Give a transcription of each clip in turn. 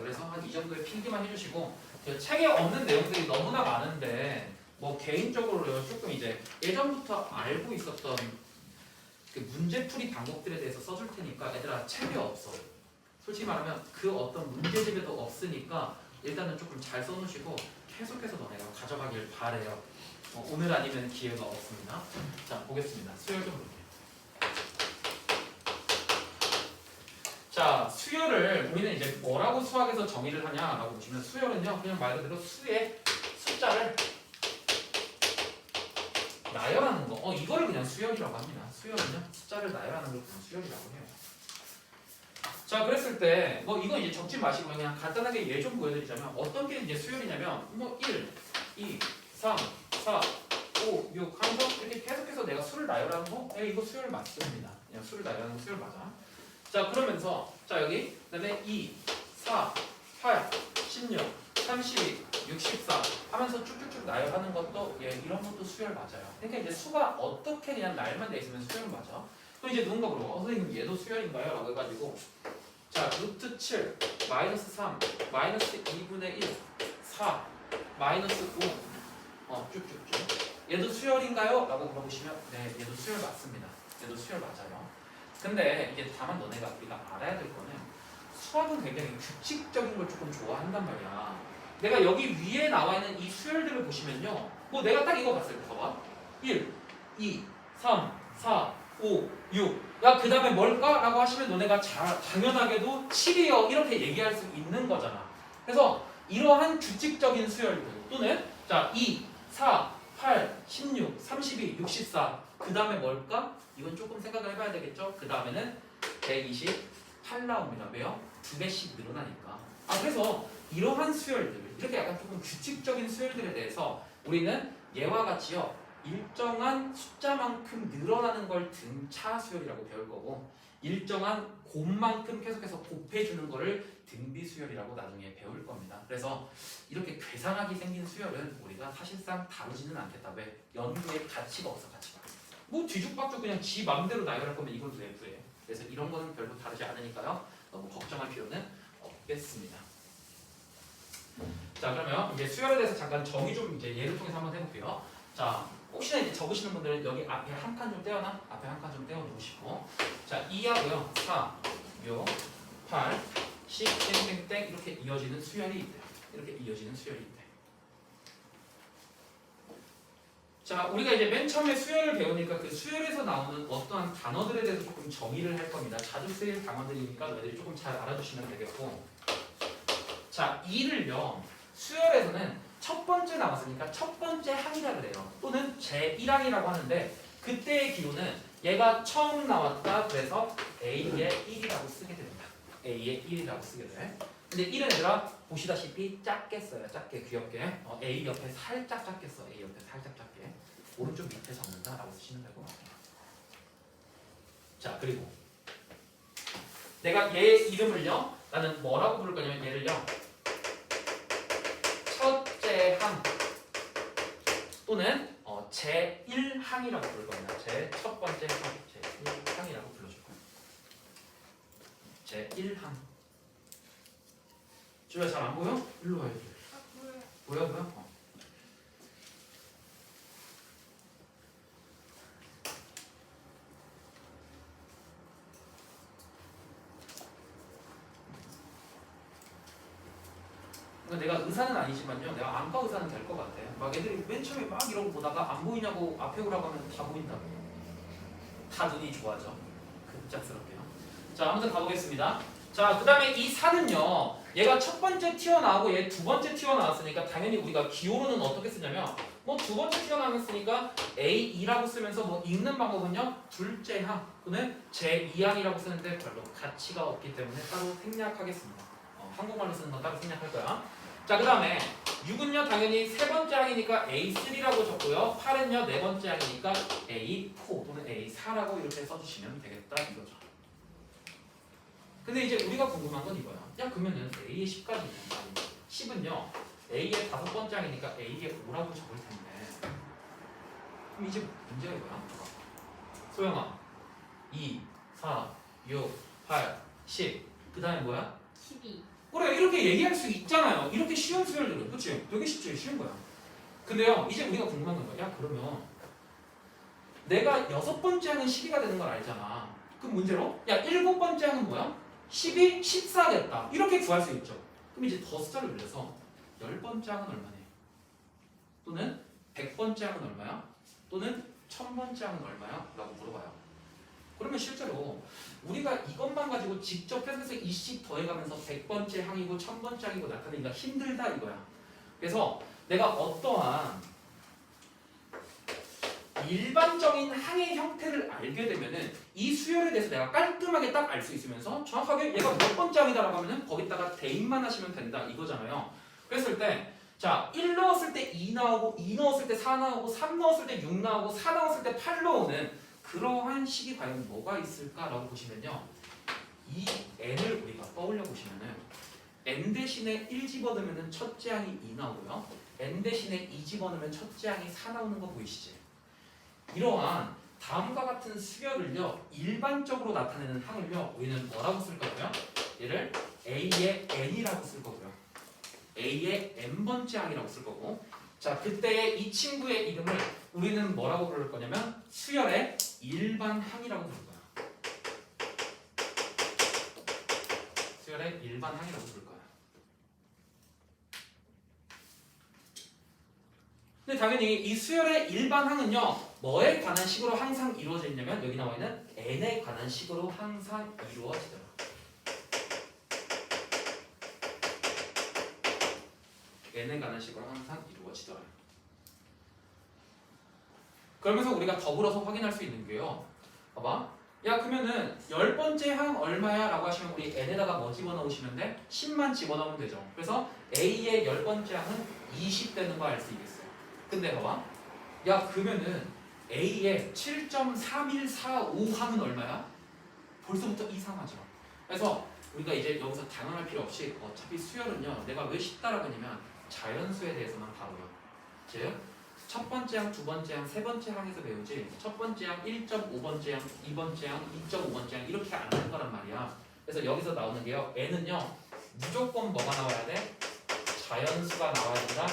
그래서 한 이 정도의 필기만 해주시고 책에 없는 내용들이 너무나 많은데 뭐 개인적으로요 조금 이제 예전부터 알고 있었던 그 문제풀이 방법들에 대해서 써줄 테니까 얘들아 책에 없어. 솔직히 말하면 그 어떤 문제집에도 없으니까 일단은 조금 잘 써놓으시고 계속해서 너네가 가져가길 바래요. 오늘 아니면 기회가 없습니다. 자 보겠습니다. 수열 좀 볼게요. 자 수열을 우리는 이제 뭐라고 수학에서 정의를 하냐라고 보시면 수열은요 그냥 말 그대로 수의 숫자를 나열하는 거. 이거를 그냥 수열이라고 합니다. 수열은요 숫자를 나열하는 걸 그냥 수열이라고 해요. 자 그랬을 때 뭐 이거 이제 적지 마시고 그냥 간단하게 예 좀 보여드리자면 어떤 게 이제 수열이냐면 뭐 1, 2, 3, 4, 5, 6 하면서 이렇게 계속해서 내가 수를 나열하는 거 이거 수열 맞습니다. 그냥 수를 나열하는 거 수열 맞아. 자 그러면서 자 여기 그다음에 2, 4, 8, 16, 32, 64 하면서 쭉쭉쭉 나열하는 것도 이런 것도 수열 맞아요. 그러니까 이제 수가 어떻게 그냥 날만 돼 있으면 수열 맞아. 또 이제 누군가 물어봐. 선생님 얘도 수열인가요? 라고 해가지고 자 루트 7, 마이너스 3, 마이너스 2분의 1, 4, 마이너스 5 쭉쭉쭉 얘도 수열인가요? 라고 물어보시면 네 얘도 수열 맞습니다. 얘도 수열 맞아요. 근데 이게 다만 너네가 우리가 알아야 될 거는 수학은 굉장히 규칙적인 걸 조금 좋아한단 말이야. 내가 여기 위에 나와 있는 이 수열들을 보시면요 뭐 내가 딱 이거 봤을 때 봐봐 1, 2, 3, 4, 5, 6 야 그 다음에 뭘까? 라고 하시면 너네가 당연하게도 7이요 이렇게 얘기할 수 있는 거잖아. 그래서 이러한 규칙적인 수열들 또는 자 2, 4, 8, 16, 32, 64 그 다음에 뭘까? 이건 조금 생각을 해봐야 되겠죠? 그 다음에는 128 나옵니다. 왜요? 두 배씩 늘어나니까. 그래서 이러한 수열들 이렇게 약간 조금 규칙적인 수열들에 대해서 우리는 얘와 같이요 일정한 숫자만큼 늘어나는 걸 등차 수열이라고 배울 거고 일정한 곱만큼 계속해서 곱해주는 거를 등비 수열이라고 나중에 배울 겁니다. 그래서 이렇게 괴상하게 생긴 수열은 우리가 사실상 다루지는 않겠다. 왜? 연구에 가치가 없어. 가치가. 뭐 뒤죽박죽 그냥 지 맘대로 나열할 거면 이걸 왜 구해. 그래서 이런 거는 별로 다르지 않으니까요. 너무 걱정할 필요는 없겠습니다. 자 그러면 이제 수열에 대해서 잠깐 정의 좀 이제 예를 통해서 한번 해볼게요. 자 혹시나 이제 적으시는 분들은 여기 앞에 한 칸 좀 떼어놔. 앞에 한 칸 좀 떼어놓으시고 자 2하고요 4, 6, 8, 10, 땡땡땡 이렇게 이어지는 수열이 있대. 이렇게 이어지는 수열이 있대. 자 우리가 이제 맨 처음에 수열을 배우니까 그 수열에서 나오는 어떠한 단어들에 대해서 조금 정의를 할 겁니다. 자주 쓰일 단어들이니까 너희들이 조금 잘 알아두시면 되겠고 자 2를요 수열에서는 첫 번째 나왔으니까 첫 번째 항이라 그래요. 또는 제1항이라고 하는데 그때의 기호는 얘가 처음 나왔다 그래서 A의 1이라고 쓰게 됩니다. A의 1이라고 쓰게 돼. 근데 1은 얘들아 보시다시피 작게 써요. 작게 귀엽게 A 옆에 살짝 작게 써. A 옆에 살짝 작게 오른쪽 밑에 적는다 라고 쓰시면 되고 자 그리고 내가 얘 이름을요 나는 뭐라고 부를 거냐면 얘를요 첫째 항 또는 제1항이라고 부를 겁니다. 제 첫 번째 항, 제1항이라고 불러줄 거예요. 제1항. 주야 잘 안 보여? 일로 와야지. 보여? 보여? 내가 의사는 아니지만요. 내가 안과 의사는 될 것 같아. 막 애들이 맨 처음에 막 이러고 보다가 안 보이냐고 앞에 오라고 하면 다 보인다고. 다 눈이 좋아져. 급작스럽게요. 자 아무튼 가보겠습니다. 자 그 다음에 이 4는요. 얘가 첫 번째 튀어나오고 얘 두 번째 튀어나왔으니까 당연히 우리가 기호로는 어떻게 쓰냐면 뭐 두 번째 튀어나왔으니까 A2라고 쓰면서 뭐 읽는 방법은요. 둘째 항 또는 제2항이라고 쓰는데 별로 가치가 없기 때문에 따로 생략하겠습니다. 한국말로 쓰는 건 따로 생략할 거야. 자 그 다음에 6은요 당연히 세 번째 항이니까 A3라고 적고요. 8은요 네 번째 항이니까 A4 또는 A4라고 이렇게 써주시면 되겠다 이거죠. 근데 이제 우리가 궁금한 건 이거야. 야 그러면은 A의 10까지 10은요 A의 다섯 번째 항이니까 A의 5라고 적을 텐데 그럼 이제 문제가 이거야. 소영아 2, 4, 6, 8, 10 그 다음에 뭐야? 12 그래 이렇게 얘기할 수 있잖아요. 이렇게 쉬운 수열들은 그치? 되게 쉽지 쉬운 거야. 근데요 이제 우리가 궁금한 건 거야. 야 그러면 내가 6번째 항은 12가 되는 걸 알잖아. 그럼 문제로 야 7번째 항은 뭐야? 12, 14겠다. 이렇게 구할 수 있죠. 그럼 이제 더 숫자를 늘려서 10번째 항은 얼마네? 또는 100번째 항은 얼마야? 또는 1000번째 항은 얼마야? 라고 물어봐요. 그러면 실제로 우리가 이것만 가지고 직접 해서 2씩 더해가면서 100번째 항이고 1000번째 항이고 나타내기가 힘들다 이거야. 그래서 내가 어떠한 일반적인 항의 형태를 알게 되면은 이 수열에 대해서 내가 깔끔하게 딱 알 수 있으면서 정확하게 얘가 몇 번째 항이다라고 하면은 거기다가 대입만 하시면 된다 이거잖아요. 그랬을 때 자, 1 넣었을 때 2 나오고 2 넣었을 때 4 나오고 3 넣었을 때 6 나오고 4 넣었을 때 8 나오는 그러한 식이 과연 뭐가 있을까라고 보시면요. 이 n을 우리가 떠올려 보시면은 n 대신에 1 집어넣으면 첫째 항이 2 나오고요. n 대신에 2 집어넣으면 첫째 항이 4 나오는 거 보이시죠? 이러한 다음과 같은 수열을요 일반적으로 나타내는 항을요 우리는 뭐라고 쓸 거고요? 얘를 a의 n이라고 쓸 거고요. a의 n번째 항이라고 쓸 거고 자 그때의 이 친구의 이름을 우리는 뭐라고 부를 거냐면 수열의 일반 항이라고 부를 거야. 수열의 일반 항이라고 부를 거야. 근데 당연히 이 수열의 일반 항은요 뭐에 관한 식으로 항상 이루어져 있냐면 여기 나와 있는 n에 관한 식으로 항상 이루어지더라. n에 관한 식으로 항상 이루어지더라. 그러면서 우리가 더불어서 확인할 수 있는 게요. 봐봐. 야 그러면은 10번째 항 얼마야? 라고 하시면 우리 n에다가 뭐 집어넣으시면 돼? 10만 집어넣으면 되죠. 그래서 a의 10번째 항은 20 되는 거 알 수 있겠어요. 근데 봐봐. 야 그러면은 a의 7.3145 항은 얼마야? 벌써부터 이상하죠. 그래서 우리가 이제 여기서 당황할 필요 없이 어차피 수열은요 내가 왜 쉽다라고 하냐면 자연수에 대해서만 다뤄요. 즉 첫 번째 항, 두 번째 항, 세 번째 항에서 배우지 첫 번째 항, 1.5번째 항, 2번째 항, 2.5번째 항 이렇게 안 할 거란 말이야. 그래서 여기서 나오는 게요 n은요 무조건 뭐가 나와야 돼? 자연수가 나와야 된다.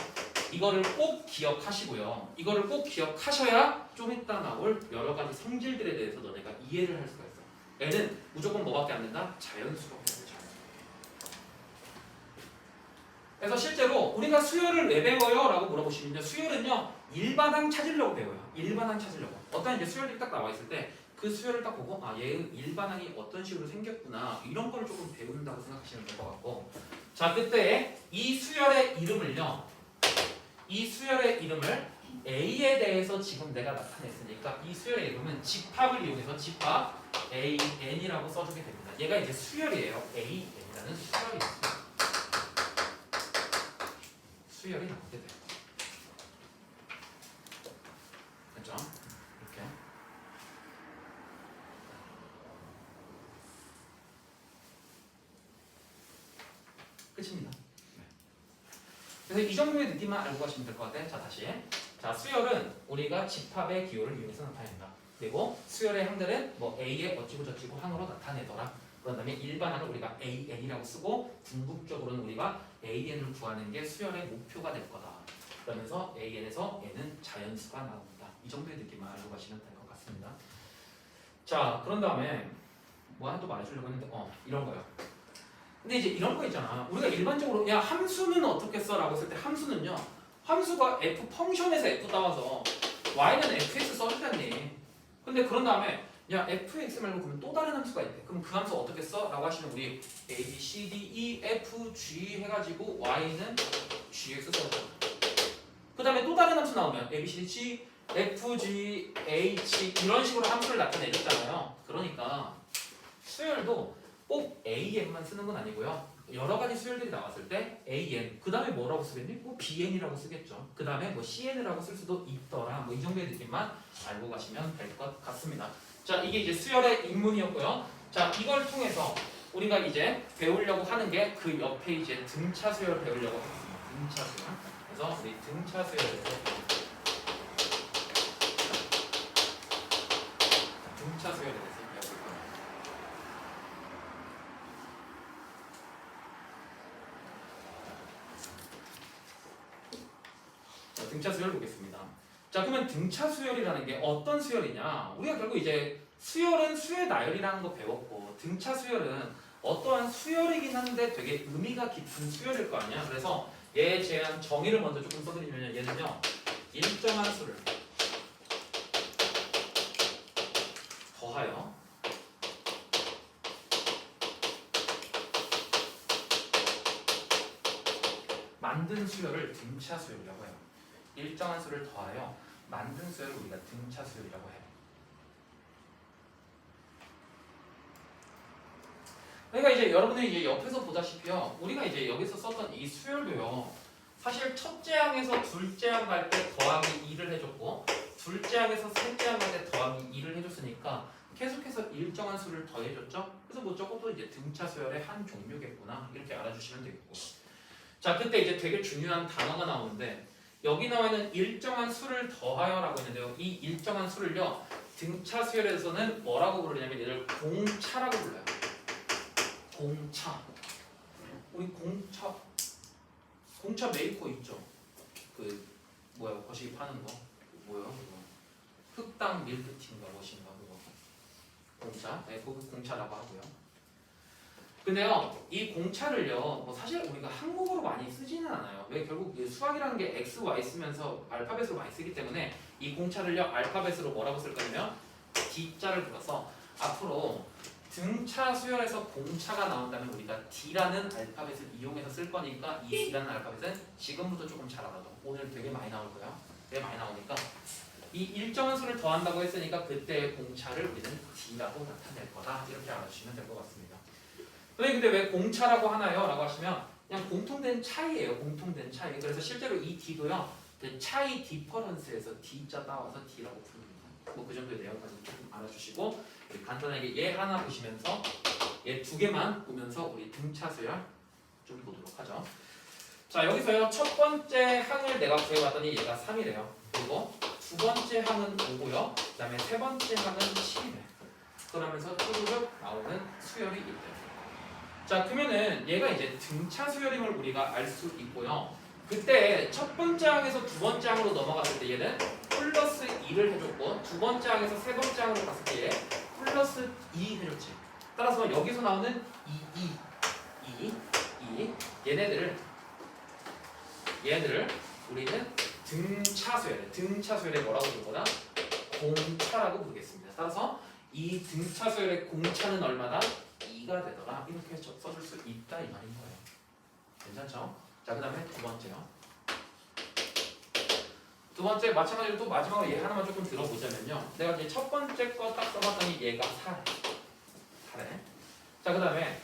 이거를 꼭 기억하시고요. 이거를 꼭 기억하셔야 좀 이따 나올 여러 가지 성질들에 대해서 너네가 이해를 할 수가 있어. n은 무조건 뭐밖에 안 된다? 자연수밖에 안 된다. 그래서 실제로 우리가 수열을 왜 배워요? 라고 물어보시면요. 수열은요. 일반항 찾으려고 배워요. 일반항 찾으려고. 어떤 이제 수열이 딱 나와 있을 때 그 수열을 딱 보고 아, 얘 일반항이 어떤 식으로 생겼구나. 이런 걸 조금 배운다고 생각하시면 될 것 같고. 자, 그때 이 수열의 이름을요. 이 수열의 이름을 A에 대해서 지금 내가 나타냈으니까 이 수열의 이름은 집합을 이용해서 집합 AN이라고 써주게 됩니다. 얘가 이제 수열이에요. AN이라는 수열이 있습니다. 수열이 나오게 돼요. 그렇죠? 이렇게. 끝입니다. 네. 그래서 이 정도의 느낌만 알고 가시면 될 것 같아요. 자, 다시. 자, 수열은 우리가 집합의 기호를 이용해서 나타낸다. 그리고 수열의 항들은 뭐 A의 어찌고 저찌고 항으로 나타내더라. 그런 다음에 일반항을 우리가 AN이라고 쓰고 궁극적으로는 우리가 AN을 구하는 게 수열의 목표가 될 거다. 그러면서 AN에서 N은 자연수가 나온다. 이 정도의 느낌만 알고 가시면 될 것 같습니다. 자, 그런 다음에 뭐 하나 또 말해주려고 했는데 이런 거요. 근데 이제 이런 거 있잖아. 우리가 일반적으로 야 함수는 어떻게 써? 라고 했을 때 함수는요. 함수가 f 펑션에서 f 따와서 y는 fx 써주잖니. 근데 그런 다음에 야 fx 말고 그러면 또 다른 함수가 있대. 그럼 그 함수 어떻게 써? 라고 하시면 우리 a, b, c, d, e, f, g 해가지고 y는 gx 써줘. 그 다음에 또 다른 함수 나오면 a, b, c, d, g, f, g, h 이런 식으로 함수를 나타내줬잖아요. 그러니까 수열도 꼭 AN만 쓰는 건 아니고요. 여러 가지 수열들이 나왔을 때 AN, 그 다음에 뭐라고 쓰겠니? 뭐 BN이라고 쓰겠죠. 그 다음에 뭐 CN이라고 쓸 수도 있더라. 뭐 이 정도의 느낌만 알고 가시면 될 것 같습니다. 자, 이게 이제 수열의 입문이었고요. 자, 이걸 통해서 우리가 이제 배우려고 하는 게 그 옆에 이제 등차 수열을 배우려고 하겠습니다. 등차 수열. 그래서 우리 등차 수열에 대해서 등차 수열에 대해서 배워볼 거예요. 등차 수열 보겠습니다. 자, 그러면 등차 수열이라는 게 어떤 수열이냐? 우리가 결국 이제 수열은 수의 나열이라는 거 배웠고 등차 수열은 어떠한 수열이긴 한데 되게 의미가 깊은 수열일 거 아니야. 그래서 얘에 대한 정의를 먼저 조금 써드리면 얘는요. 일정한 수를 더하여 만든 수열을 등차 수열이라고 해요. 일정한 수를 더하여 만든 수열을 우리가 등차 수열이라고 해요. 그러니까 이제 여러분들이 이제 옆에서 보다시피요, 우리가 이제 여기서 썼던 이 수열도요, 사실 첫째 항에서 둘째 항 갈 때 더하기 2를 해줬고, 둘째 항에서 셋째 항 갈 때 더하기 2를 해줬으니까 계속해서 일정한 수를 더해줬죠. 그래서 뭐 저것도 이제 등차 수열의 한 종류겠구나 이렇게 알아주시면 되겠고. 자, 그때 이제 되게 중요한 단어가 나오는데 여기 나와 있는 일정한 수를 더하여라고 했는데요. 이 일정한 수를요, 등차 수열에서는 뭐라고 부르냐면 얘를 공차라고 불러요. 공차. 우리 공차 메이커 있죠? 그 뭐야 거시기 파는 거 뭐야 그거 흑당 밀크티인가 무엇인가 그거 공차. 네, 그거 공차라고 하고요. 근데요, 이 공차를요, 뭐 사실 우리가 한국어로 많이 쓰지는 않아요. 왜? 결국 수학이라는 게 x, y 쓰면서 알파벳으로 많이 쓰기 때문에 이 공차를요 알파벳으로 뭐라고 쓸 거냐면 D자를 불러서 앞으로 등차 수열에서 공차가 나온다면 우리가 D라는 알파벳을 이용해서 쓸 거니까 이 D라는 알파벳은 지금부터 조금 잘 알아둬. 오늘 되게 많이 나올 거야. 되게 많이 나오니까 이 일정한 수를 더한다고 했으니까 그때의 공차를 우리는 D라고 나타낼 거다. 이렇게 알아주시면 될 것 같습니다. 선생님 근데 왜 공차라고 하나요? 라고 하시면 그냥 공통된 차이예요. 공통된 차이. 그래서 실제로 이 D도요, 그 차이 디퍼런스에서 D자 따와서 D라고 부릅니다. 뭐 그 정도의 내용까지 좀 알아주시고 간단하게 얘 하나 보시면서 얘 두 개만 보면서 우리 등차 수열 좀 보도록 하죠. 자, 여기서요 첫 번째 항을 내가 구해봤더니 얘가 3이래요. 그리고 두 번째 항은 5고요. 그 다음에 세 번째 항은 7이래. 그러면서 쭈르륵 나오는 수열이 있대요. 자, 그러면은 얘가 이제 등차 수열임을 우리가 알 수 있고요. 그때 첫 번째 항에서 두 번째 항으로 넘어갔을 때 얘는 플러스 2를 해줬고, 두 번째 항에서 세 번째 항으로 갔을 때 얘 플러스 2 해줬지. 따라서 여기서 나오는 2 얘네들을 우리는 등차 수열의 뭐라고 부를 거다? 공차라고 부르겠습니다. 따라서 이 등차 수열의 공차는 얼마다? 2가 되더라. 이렇게 써줄 수 있다 이 말인 거예요. 괜찮죠? 자, 그 다음에 두 번째요. 두 번째 마찬가지로 또 마지막으로 얘 하나만 조금 들어보자면요. 내가 이제 첫 번째 거 딱 써봤더니 얘가 4래. 자, 그 다음에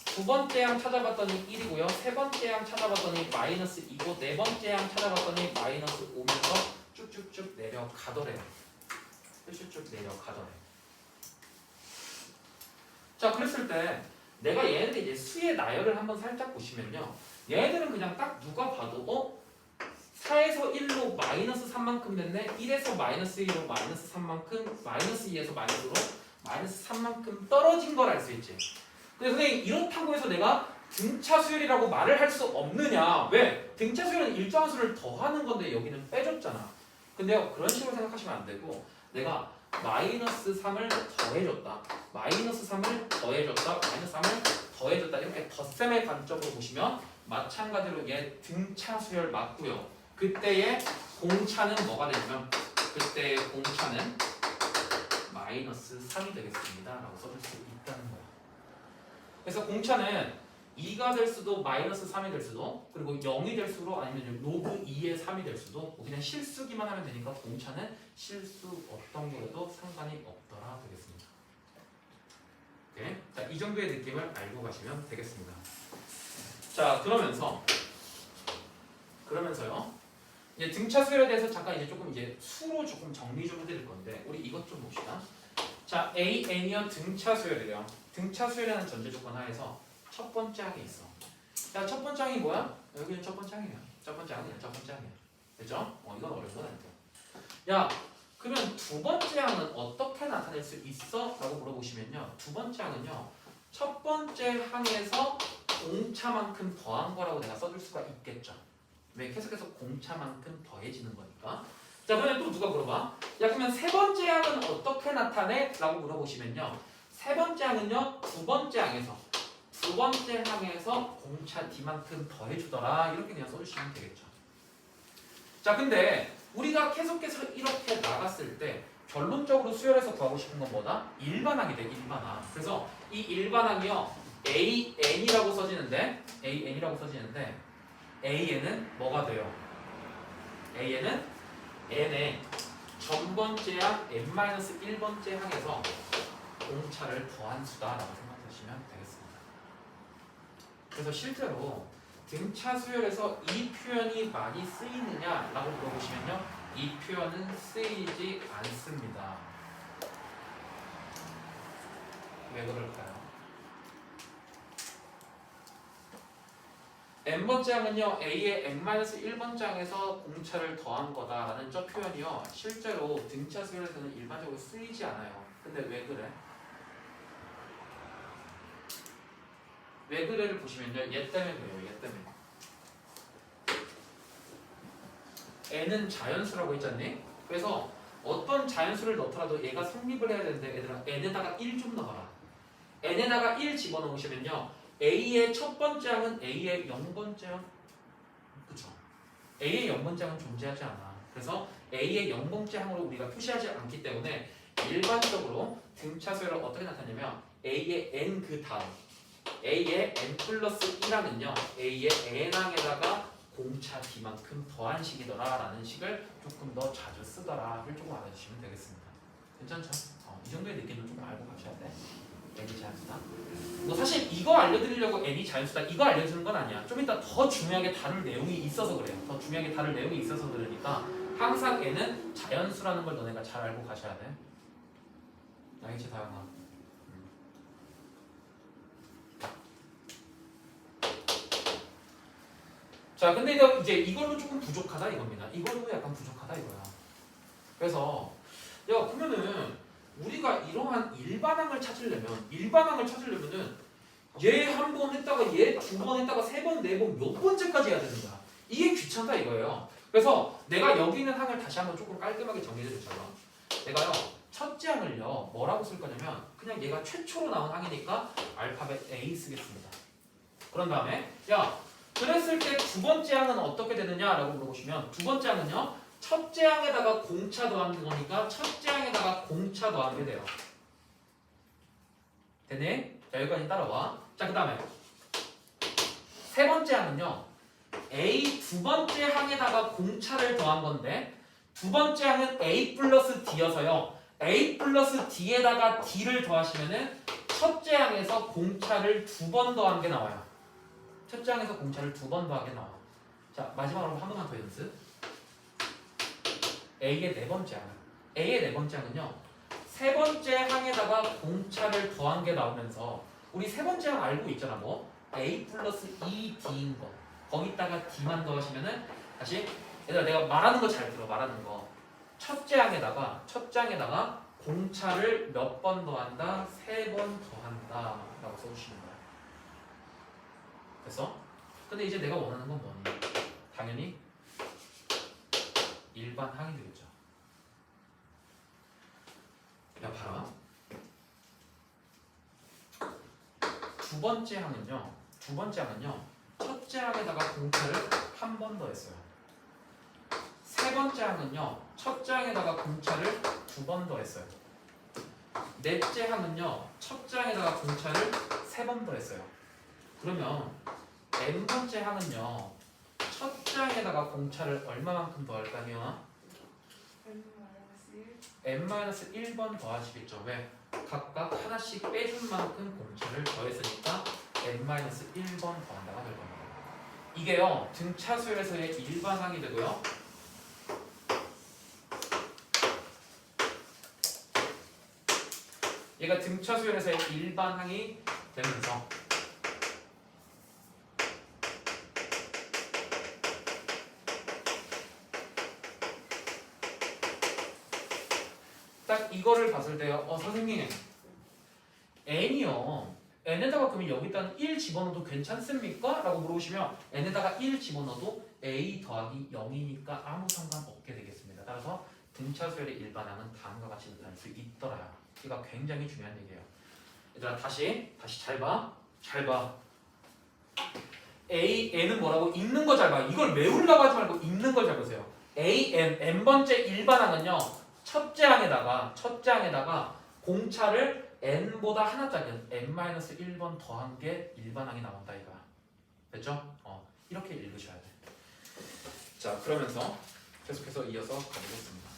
두 번째 항 찾아봤더니 1이고요. 세 번째 항 찾아봤더니 마이너스 2고, 네 번째 항 찾아봤더니 마이너스 5면서 쭉쭉쭉 내려가더래요. 쭉쭉 내려가더래. 자, 그랬을 때 내가 얘네들 이제 수의 나열을 한번 살짝 보시면요. 얘네들은 그냥 딱 누가 봐도 4에서 1로 마이너스 3만큼 됐네. 1에서 마이너스 2로 마이너스 3만큼, 마이너스 2에서 마이너스로 마이너스 3만큼 떨어진 걸 알 수 있지. 근데 선생님 이렇다고 해서 내가 등차 수열이라고 말을 할 수 없느냐? 왜? 등차 수열은 일정한 수를 더하는 건데 여기는 빼줬잖아. 근데요, 그런 식으로 생각하시면 안 되고 내가 마이너스 3을 더해줬다. 마이너스 3을 더해줬다. 마이너스 3을 더해줬다. 이렇게 덧셈의 관점으로 보시면 마찬가지로 얘 등차 수열 맞고요. 그때의 공차는 뭐가 되냐면 그때의 공차는 마이너스 3이 되겠습니다. 라고 써줄 수 있다는 거예요. 그래서 공차는 2가 될 수도 마이너스 3이 될 수도 그리고 0이 될 수도 아니면 로그 2의 3이 될 수도 그냥 실수기만 하면 되니까 공차는 실수 어떤 거라도 상관이 없더라 되겠습니다. 오케이? 자, 이 정도의 느낌을 알고 가시면 되겠습니다. 자, 그러면서요. 이제 등차 수열에 대해서 잠깐 이제 조금 이제 수로 조금 정리 좀 해드릴 건데 우리 이것 좀 봅시다. 자, A, N이요 등차 수열이래요. 등차 수열이라는 전제 조건 하에서 첫 번째 항이 있어. 야, 첫 번째 항이 뭐야? 여기는 첫 번째 항이야. 첫 번째 항이야. 됐죠? 이건 어려운 건 아니야. 야, 그러면 두 번째 항은 어떻게 나타낼 수 있어? 라고 물어보시면요. 두 번째 항은요. 첫 번째 항에서 공차만큼 더한 거라고 내가 써줄 수가 있겠죠. 왜? 계속해서 공차만큼 더해지는 거니까. 자, 그러면 또 누가 물어봐? 야, 그러면 세 번째 항은 어떻게 나타내? 라고 물어보시면요. 세 번째 항은요, 두 번째 항에서 공차 D만큼 더해주더라. 이렇게 그냥 써주시면 되겠죠. 자, 근데 우리가 계속해서 이렇게 나갔을 때 결론적으로 수열에서 구하고 싶은 건 뭐다? 일반항이 돼, 일반항. 그래서 이 일반항이요, AN이라고 써지는데 AN은 뭐가 돼요? AN은 N의 전번째 항 N-1번째 항에서 공차를 더한 수다라고 생각하시면 되겠습니다. 그래서 실제로 등차 수열에서 이 표현이 많이 쓰이느냐라고 물어보시면요, 이 표현은 쓰이지 않습니다. 왜 그럴까요? n번째 항은요, A의 n-1번째 항에서 공차를 더한 거다라는 저 표현이요, 실제로 등차 수열에서는 일반적으로 쓰이지 않아요. 근데 왜 그래? 왜 그래를 보시면요, 얘 때문에 그래요. 얘 때문에. n은 자연수라고 했잖니? 그래서 어떤 자연수를 넣더라도 얘가 성립을 해야 되는데, 얘들아, n에다가 1 좀 넣어라. n에다가 1 집어넣으시면요, A의 첫 번째 항은 A의 0번째 항, 그쵸? A의 0번째 항은 존재하지 않아. 그래서 A의 0번째 항으로 우리가 표시하지 않기 때문에 일반적으로 등차수열을 어떻게 나타내냐면 A의 n 그 다음 A의 n 플러스 1항은요, A의 n항에다가 공차 D만큼 더한 식이더라 라는 식을 조금 더 자주 쓰더라를 조금 알아주시면 되겠습니다. 괜찮죠? 이 정도의 느낌을 조금 알고 가셔야 돼. n이 자연수다. 뭐 사실 이거 알려드리려고 n이 자연수다 이거 알려주는 건 아니야. 좀 이따 더 중요하게 다룰 내용이 있어서 그래요. 더 중요하게 다룰 내용이 있어서 그러니까 항상 n은 자연수라는 걸 너네가 잘 알고 가셔야 돼. 알겠지, 다영아? 자, 근데 이제 이걸로 조금 부족하다 이겁니다. 이걸로 약간 부족하다 이거야. 그래서 야, 그러면은 우리가 이러한 일반항을 찾으려면은 얘 한 번 했다가 얘 두 번 했다가 세 번, 네 번 몇 번째까지 해야 되는 거야. 이게 귀찮다 이거예요. 그래서 내가 여기 있는 항을 다시 한번 조금 깔끔하게 정리해드릴게요. 내가요, 첫째 항을요, 뭐라고 쓸 거냐면 그냥 얘가 최초로 나온 항이니까 알파벳 A 쓰겠습니다. 그런 다음에 야, 그랬을 때 두 번째 항은 어떻게 되느냐라고 물어보시면 두 번째 항은요, 첫째 항에다가 공차 더한 거니까 첫째 항에다가 공차 더한 게 돼요. 되네? 자, 여기까지 따라와. 자, 그 다음에 세 번째 항은요, A 두 번째 항에다가 공차를 더한 건데 두 번째 항은 A 플러스 D여서요, A 플러스 D에다가 D를 더하시면은 첫째 항에서 공차를 두 번 더한 게 나와요. 첫째 항에서 공차를 두 번 더한 게 나와. 자, 마지막으로 한 번만 더 연습. A의 네 번째 항. A의 네 번째 항은요, 세 번째 항에다가 공차를 더한 게 나오면서 우리 세 번째 항 알고 있잖아. 뭐? A 플러스 2D인 거. 거기다가 D만 더하시면은 다시 얘들아, 내가 말하는 거 잘 들어. 말하는 거. 첫째 항에다가 공차를 몇 번 더한다? 세 번 더한다 라고 써주시는 거야. 됐어? 근데 이제 내가 원하는 건 뭐니? 당연히 일반 항이 되겠죠. 야, 봐라. 두 번째 항은요, 첫째 항에다가 공차를 한 번 더 했어요. 세 번째 항은요, 첫째 항에다가 공차를 두 번 더 했어요. 넷째 항은요, 첫째 항에다가 공차를 세 번 더 했어요. 그러면 n번째 항은요, 첫째 항에다가 공차를 얼마만큼 더 할까요? n-1번 더하시겠죠. 왜? 각각 하나씩 빼준 만큼 공차를 더했으니까 n-1번 더한다가 될 겁니다. 이게요, 등차 수열에서의 일반항이 되고요, 얘가 등차 수열에서의 일반항이 되면서 딱 이거를 봤을 때요, 선생님 n이요, n에다가 그러면 여기다 1 집어넣어도 괜찮습니까? 라고 물어보시면 n에다가 1 집어넣어도 a 더하기 0이니까 아무 상관없게 되겠습니다. 따라서 등차 수열의 일반항은 다음과 같이 나타날 수 있더라. 이거 굉장히 중요한 얘기예요. 얘들아 다시 잘 봐. 잘 봐. n은 뭐라고? 읽는 거 잘 봐. 이걸 외우려고 하지 말고 읽는 걸 잘 보세요. n번째 일반항은요. 첫째 항에다가 공차를 n보다 하나 작은 n-1번 더한 게 일반항이 나온다 이거야. 됐죠? 이렇게 읽으셔야 돼. 자, 그러면서 계속해서 이어서 가보겠습니다.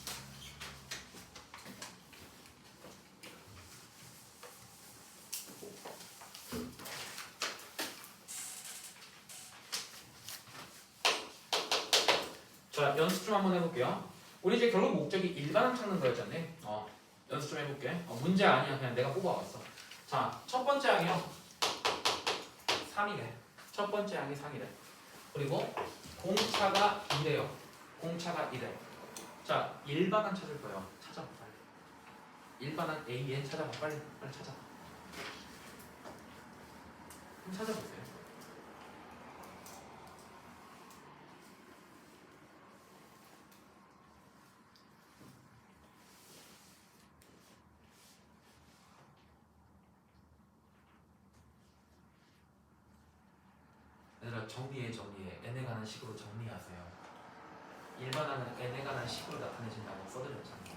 자, 연습 좀 한번 해볼게요. 우리 이제 결국 목적이 일반항 찾는 거였잖아요. 연습 좀 해볼게. 문제 아니야. 그냥 내가 뽑아왔어. 자, 첫 번째 항이요. 3이래. 첫 번째 항이 3이래. 그리고 공차가 2래요. 공차가 2래. 자, 일반항 찾을 거예요. 찾아봐 빨리. 일반항 AN 찾아봐 빨리. 빨리 찾아봐. 한번 찾아보세요. 얘들아 정리해. n에 관한 식으로 정리하세요. 일반항은 n에 관한 식으로 나타내진다고 써드렸잖아요.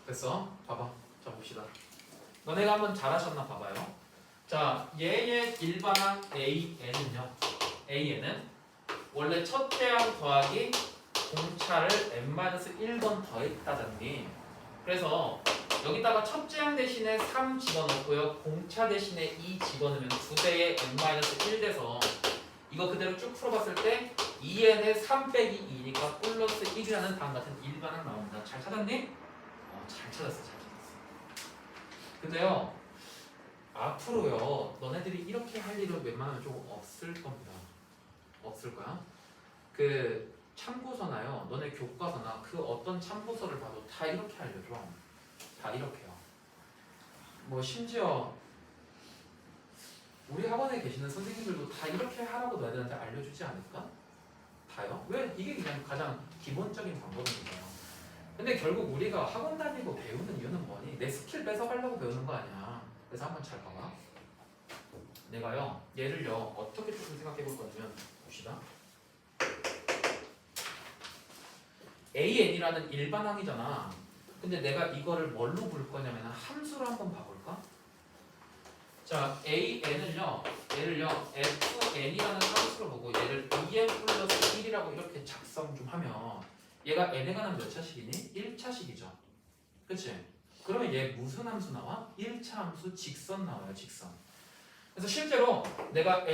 됐어? 봐봐. 자 봅시다. 너네가 한번 잘하셨나 봐봐요. 자, 얘의 일반항 AN은요. AN은 원래 첫째 항 더하기 공차를 n-1번 더했다잖니. 그래서 여기다가 첫째 항 대신에 3 집어넣고요. 공차 대신에 2 집어넣으면 2배의 n-1 돼서 이거 그대로 쭉 풀어봤을 때 2n의 3 빼기 2니까 플러스 1이라는 다음 같은 일반항 나옵니다. 잘 찾았니? 잘 찾았어. 근데요 앞으로요 너네들이 이렇게 할 일은 웬만하면 좀 없을 겁니다. 없을 거야. 그 참고서나요 너네 교과서나 그 어떤 참고서를 봐도 다 이렇게 알려줘. 다 이렇게요. 뭐 심지어 우리 학원에 계시는 선생님들도 다 이렇게 하라고 너희들한테 알려주지 않을까? 다요? 왜? 이게 그냥 가장 기본적인 방법이니까요. 근데 결국 우리가 학원 다니고 배우는 이유는 뭐니? 내 스킬 뺏어가려고 배우는 거 아니야. 그래서 한번 잘 봐봐. 내가요 얘를요 어떻게 조금 생각해 볼 거냐면 봅시다. AN이라는 일반항이잖아. 근데 내가 이거를 뭘로 부를 거냐면 함수로 한번 봐볼까? 자, AN을요 얘를요 FN이라는 함수로 보고 얘를 EN 플러스 1이라고 이렇게 작성 좀 하면 얘가 n에 관한 몇 차식이니? 1차식이죠. 그치? 그러면 얘 무슨 함수 나와? 1차 함수 직선 나와요. 직선. 그래서 실제로 내가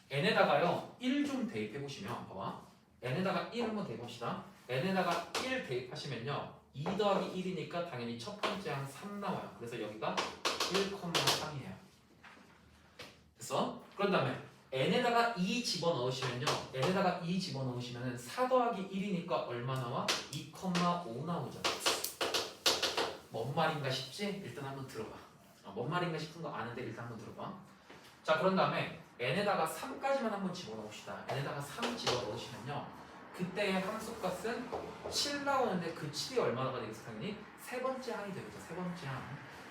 n에다가요 1 좀 대입해 보시면 봐봐. n에다가 1 한번 대입합시다. n에다가 1 대입하시면요 2 더하기 1이니까 당연히 첫 번째 항 3 나와요. 그래서 여기가 1,3이에요. 됐어? 그런 다음에 n에다가 2 집어넣으시면요. n에다가 2 집어넣으시면 4 더하기 1이니까 얼마 나와? 2,5 나오죠. 뭔 말인가 싶지? 일단 한번 들어봐. 뭔 말인가 싶은 거 아는데 일단 한번 들어봐. 자, 그런 다음에 n에다가 3까지만 한번 집어넣읍시다. n에다가 3 집어넣으시면요. 그때의 함수값은 7 나오는데 그 7이 얼마나 되겠어? 당연히 세 번째 항이 되겠죠. 세 번째 항.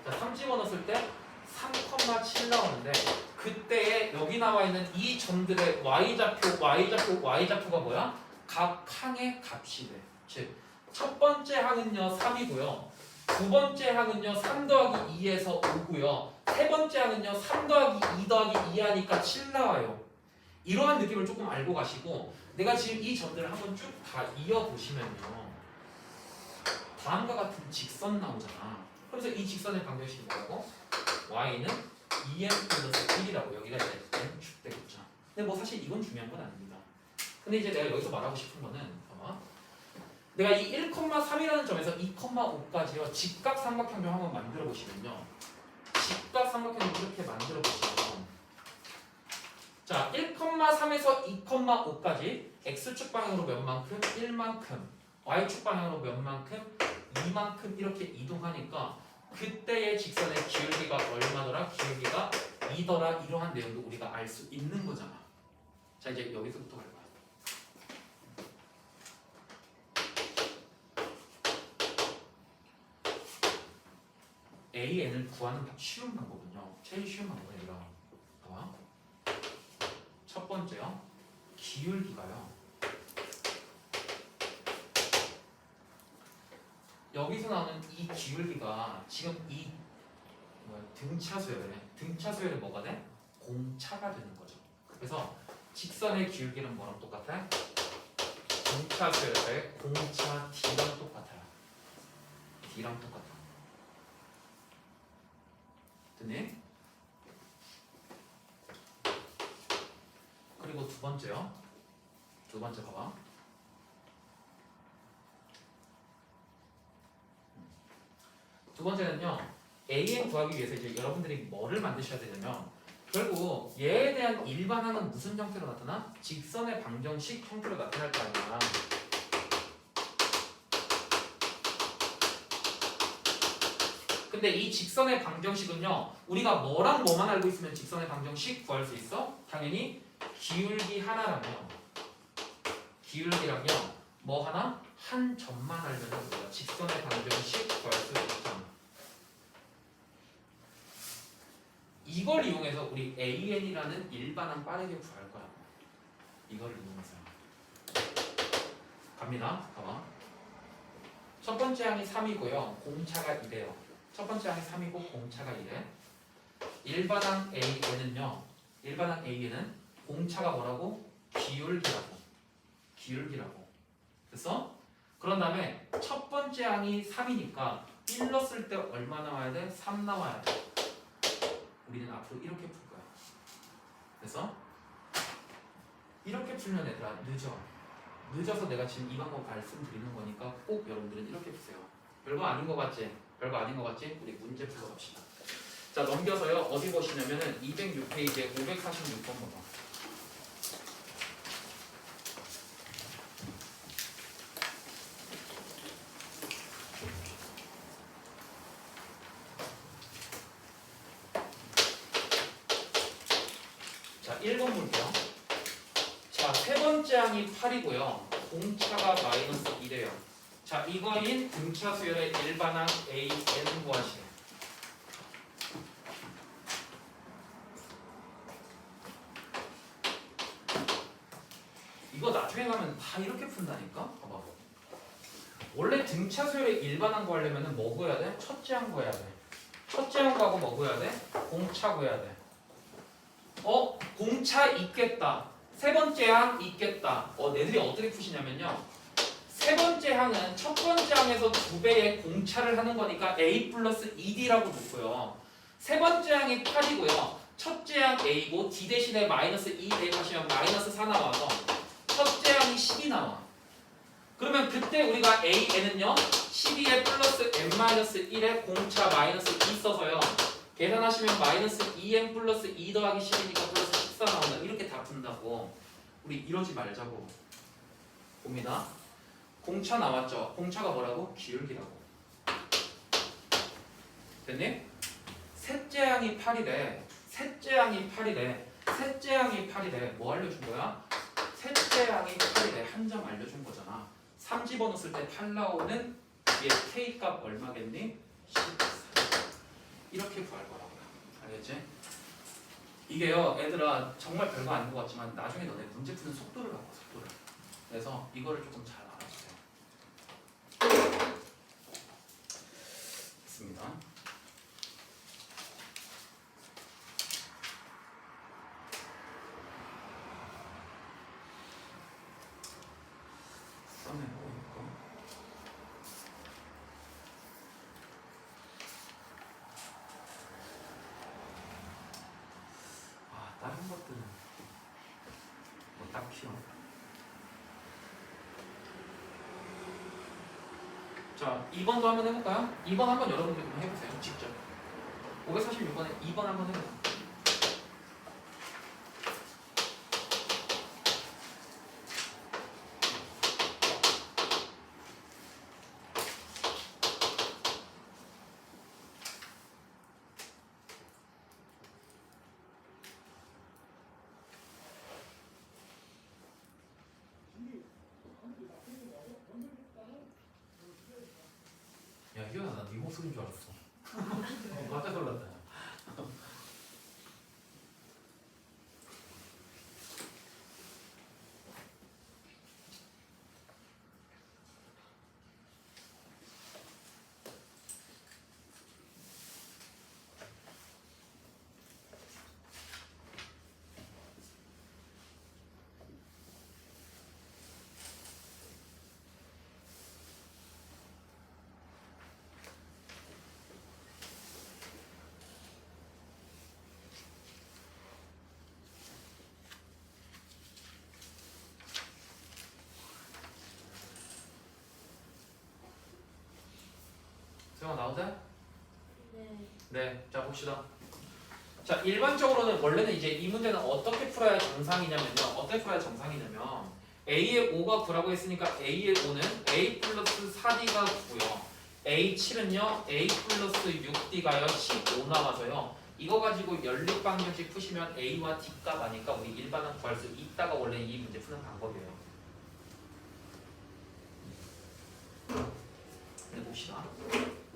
자, 3 집어넣었을 때 3,7 나오는데 그때에 여기 나와 있는 이 점들의 y좌표가 뭐야? 각 항의 값이 돼. 즉, 첫 번째 항은요 3이고요. 두 번째 항은요 3 더하기 2에서 5고요. 세 번째 항은요 3 더하기 2 더하기 2 하니까 7 나와요. 이러한 느낌을 조금 알고 가시고 내가 지금 이 점들을 한번 쭉 다 이어보시면요 다음과 같은 직선 나오잖아. 그래서 이 직선의 방정식이 뭐라고? y는 2n 플러스 1이라고 여기가 이제 n축 되겠죠. 근데 뭐 사실 이건 중요한 건 아닙니다. 근데 이제 내가 여기서 말하고 싶은 거는 봐봐. 내가 이 1,3이라는 점에서 2,5까지요 직각 삼각형을 한번 만들어 보시면요 직각 삼각형을 이렇게 만들어 보시면 자, 1,3에서 2,5까지 x축 방향으로 몇 만큼? 1만큼. y축 방향으로 몇 만큼? 2만큼 이렇게 이동하니까 그때의 직선의 기울기가 얼마더라? 기울기가 2더라. 이러한 내용도 우리가 알 수 있는 거잖아. 자, 이제 여기서부터 갈 거야. AN을 구하는 쉬운 방법은요. 제일 쉬운 방법은 이런. 봐봐. 첫 번째요. 기울기가요. 여기서 나오는 이 기울기가 지금 이 등차 수열에 뭐가 돼? 공차가 되는 거죠. 그래서 직선의 기울기는 뭐랑 똑같아? 등차 수열의 공차 D랑 똑같아요. D랑 똑같아. 됐니? 그리고 두 번째요. 두 번째 봐봐. 두 번째는요. AN 구하기 위해서 이제 여러분들이 뭐를 만드셔야 되냐면 결국 얘에 대한 일반항은 무슨 형태로 나타나? 직선의 방정식 형태로 나타날 거 아니야. 근데 이 직선의 방정식은요. 우리가 뭐랑 뭐만 알고 있으면 직선의 방정식 구할 수 있어? 당연히 기울기 하나라면 기울기라면 뭐 하나? 한 점만 알면 우리가 직선의 방정식 구할 수 있잖아. 이걸 이용해서 우리 AN이라는 일반항 빠르게 구할 거야. 이걸 이용해서 갑니다. 봐봐. 첫 번째 항이 3이고요. 공차가 2래요. 첫 번째 항이 3이고 공차가 2래. 일반항 A는 공차가 뭐라고? 기울기라고. 됐어? 그런 다음에 첫 번째 항이 3이니까 1 넣었을 때 얼마 나와야 돼? 3 나와야 돼. 우리는 앞으로 이렇게 풀 거야. 그래서 이렇게 풀면 얘들아 늦어서 내가 지금 이 방법 말씀드리는 거니까 꼭 여러분들은 이렇게 푸세요. 별거 아닌 거 같지? 우리 문제 풀러 갑시다. 자, 넘겨서요. 어디 보시냐면은 206페이지에 546번 봐봐. 자, 1번 볼게요. 자, 세 번째 항이 8이고요. 공차가 마이너스 1이에요. 자, 이거인 등차 수열의 일반항 AN 구하시래. 이거 나중에 가면 다 이렇게 푼다니까? 봐봐. 원래 등차 수열의 일반항 구하려면 뭐 구해야 돼? 첫째 항 구해야 돼. 첫째 항 구하고 뭐 구해야 돼? 공차 구해야 돼. 공차 있겠다. 세 번째 항 있겠다. 얘들이 어떻게 푸시냐면요. 세 번째 항은 첫 번째 항에서 2배의 공차를 하는 거니까 A 플러스 2D라고 놓고요. 세 번째 항이 8이고요. 첫째 항 A고 D 대신에 마이너스 2 대입하시면 마이너스 4 나와서 첫째 항이 10이 나와. 그러면 그때 우리가 AN은요. 12에 플러스 n-1에 공차 마이너스 2 써서요. 계산하시면 마이너스 2n 플러스 2 더하기 10이니까 플러스 14 나온다. 이렇게 다 푼다고. 우리 이러지 말자고. 봅니다. 공차 나왔죠? 공차가 뭐라고? 기울기라고. 됐니? 셋째 항이 8이래. 셋째 항이 8이래. 뭐 알려준 거야? 셋째 항이 8이래. 한 점 알려준 거잖아. 3 집어넣었을 때 8 나오는 얘 K 값 얼마겠니? 14. 이렇게 구할 거라고요. 알겠지? 이게요, 애들아 정말 별거 아닌 것 같지만 나중에 너네 문제 푸는 속도를 바꿔, 속도를. 그래서 이거를 조금 잘 알아주세요. 됐습니다. 써내고 있고. 다른 것들은 뭐 딱히요. 자, 2번도 한번 해볼까요? 2번 한번 여러분들 좀 해보세요. 직접. 546번에 2번 한번 해보세요. 목소리인 줄 알았어. 깜짝 놀랐다. 수영아 나오자? 네. 네, 자 봅시다. 자 일반적으로는 원래는 이제 이 문제는 어떻게 풀어야 정상이냐면요. 어떻게 풀어야 정상이냐면 A의 5가 9라고 했으니까 A의 5는 A 플러스 4D가 9고요. A7은요 A 플러스 6D가요 15 나와서요. 이거 가지고 연립방정식 푸시면 A와 D값 아니까 우리 일반은 구할 수 있다가 원래 이 문제 푸는 방법이에요. 근데 봅시다.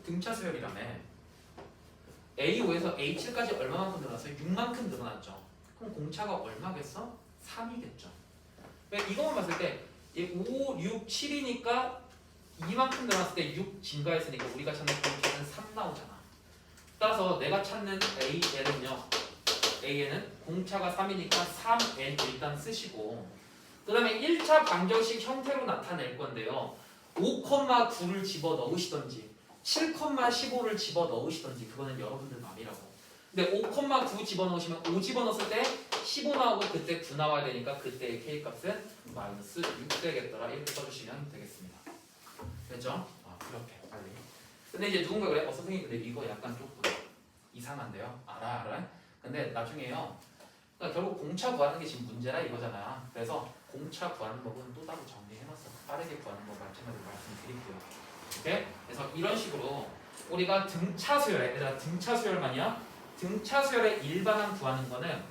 등차 수열이라며 A5에서 A7까지 얼마만큼 늘어났어요? 6만큼 늘어났죠. 그럼 공차가 얼마겠어? 3이겠죠. 이거만 봤을 때 5, 6, 7이니까 이만큼 늘어났을 때 6 증가했으니까 우리가 찾는 공차는 3 나오잖아. 따라서 내가 찾는 AN은 공차가 3이니까 3N 일단 쓰시고 그 다음에 1차 방정식 형태로 나타낼 건데요. 5,9를 집어넣으시던지 7,15를 집어넣으시던지 그거는 여러분들 마음이라고. 근데 5,9 집어넣으시면 5 집어넣었을 때 15 나오고 그때 9 나와야 되니까 그때의 K값은 마이너스 6 되겠더라. 이렇게 써주시면 되겠습니다. 됐죠? 그렇게 빨리. 근데 이제 누군가 그래? 선생님 근데 이거 약간 조금 이상한데요? 알아? 근데 나중에요. 그러니까 결국 공차 구하는 게 지금 문제라 이거잖아. 그래서 공차 구하는 법은 또 따로 정리해놨어. 빠르게 구하는 법 마찬가지로 말씀드릴게요. 오케이? 그래서 이런 식으로 우리가 등차 수열, 얘들아 등차 수열만이야. 등차 수열의 일반항 구하는 거는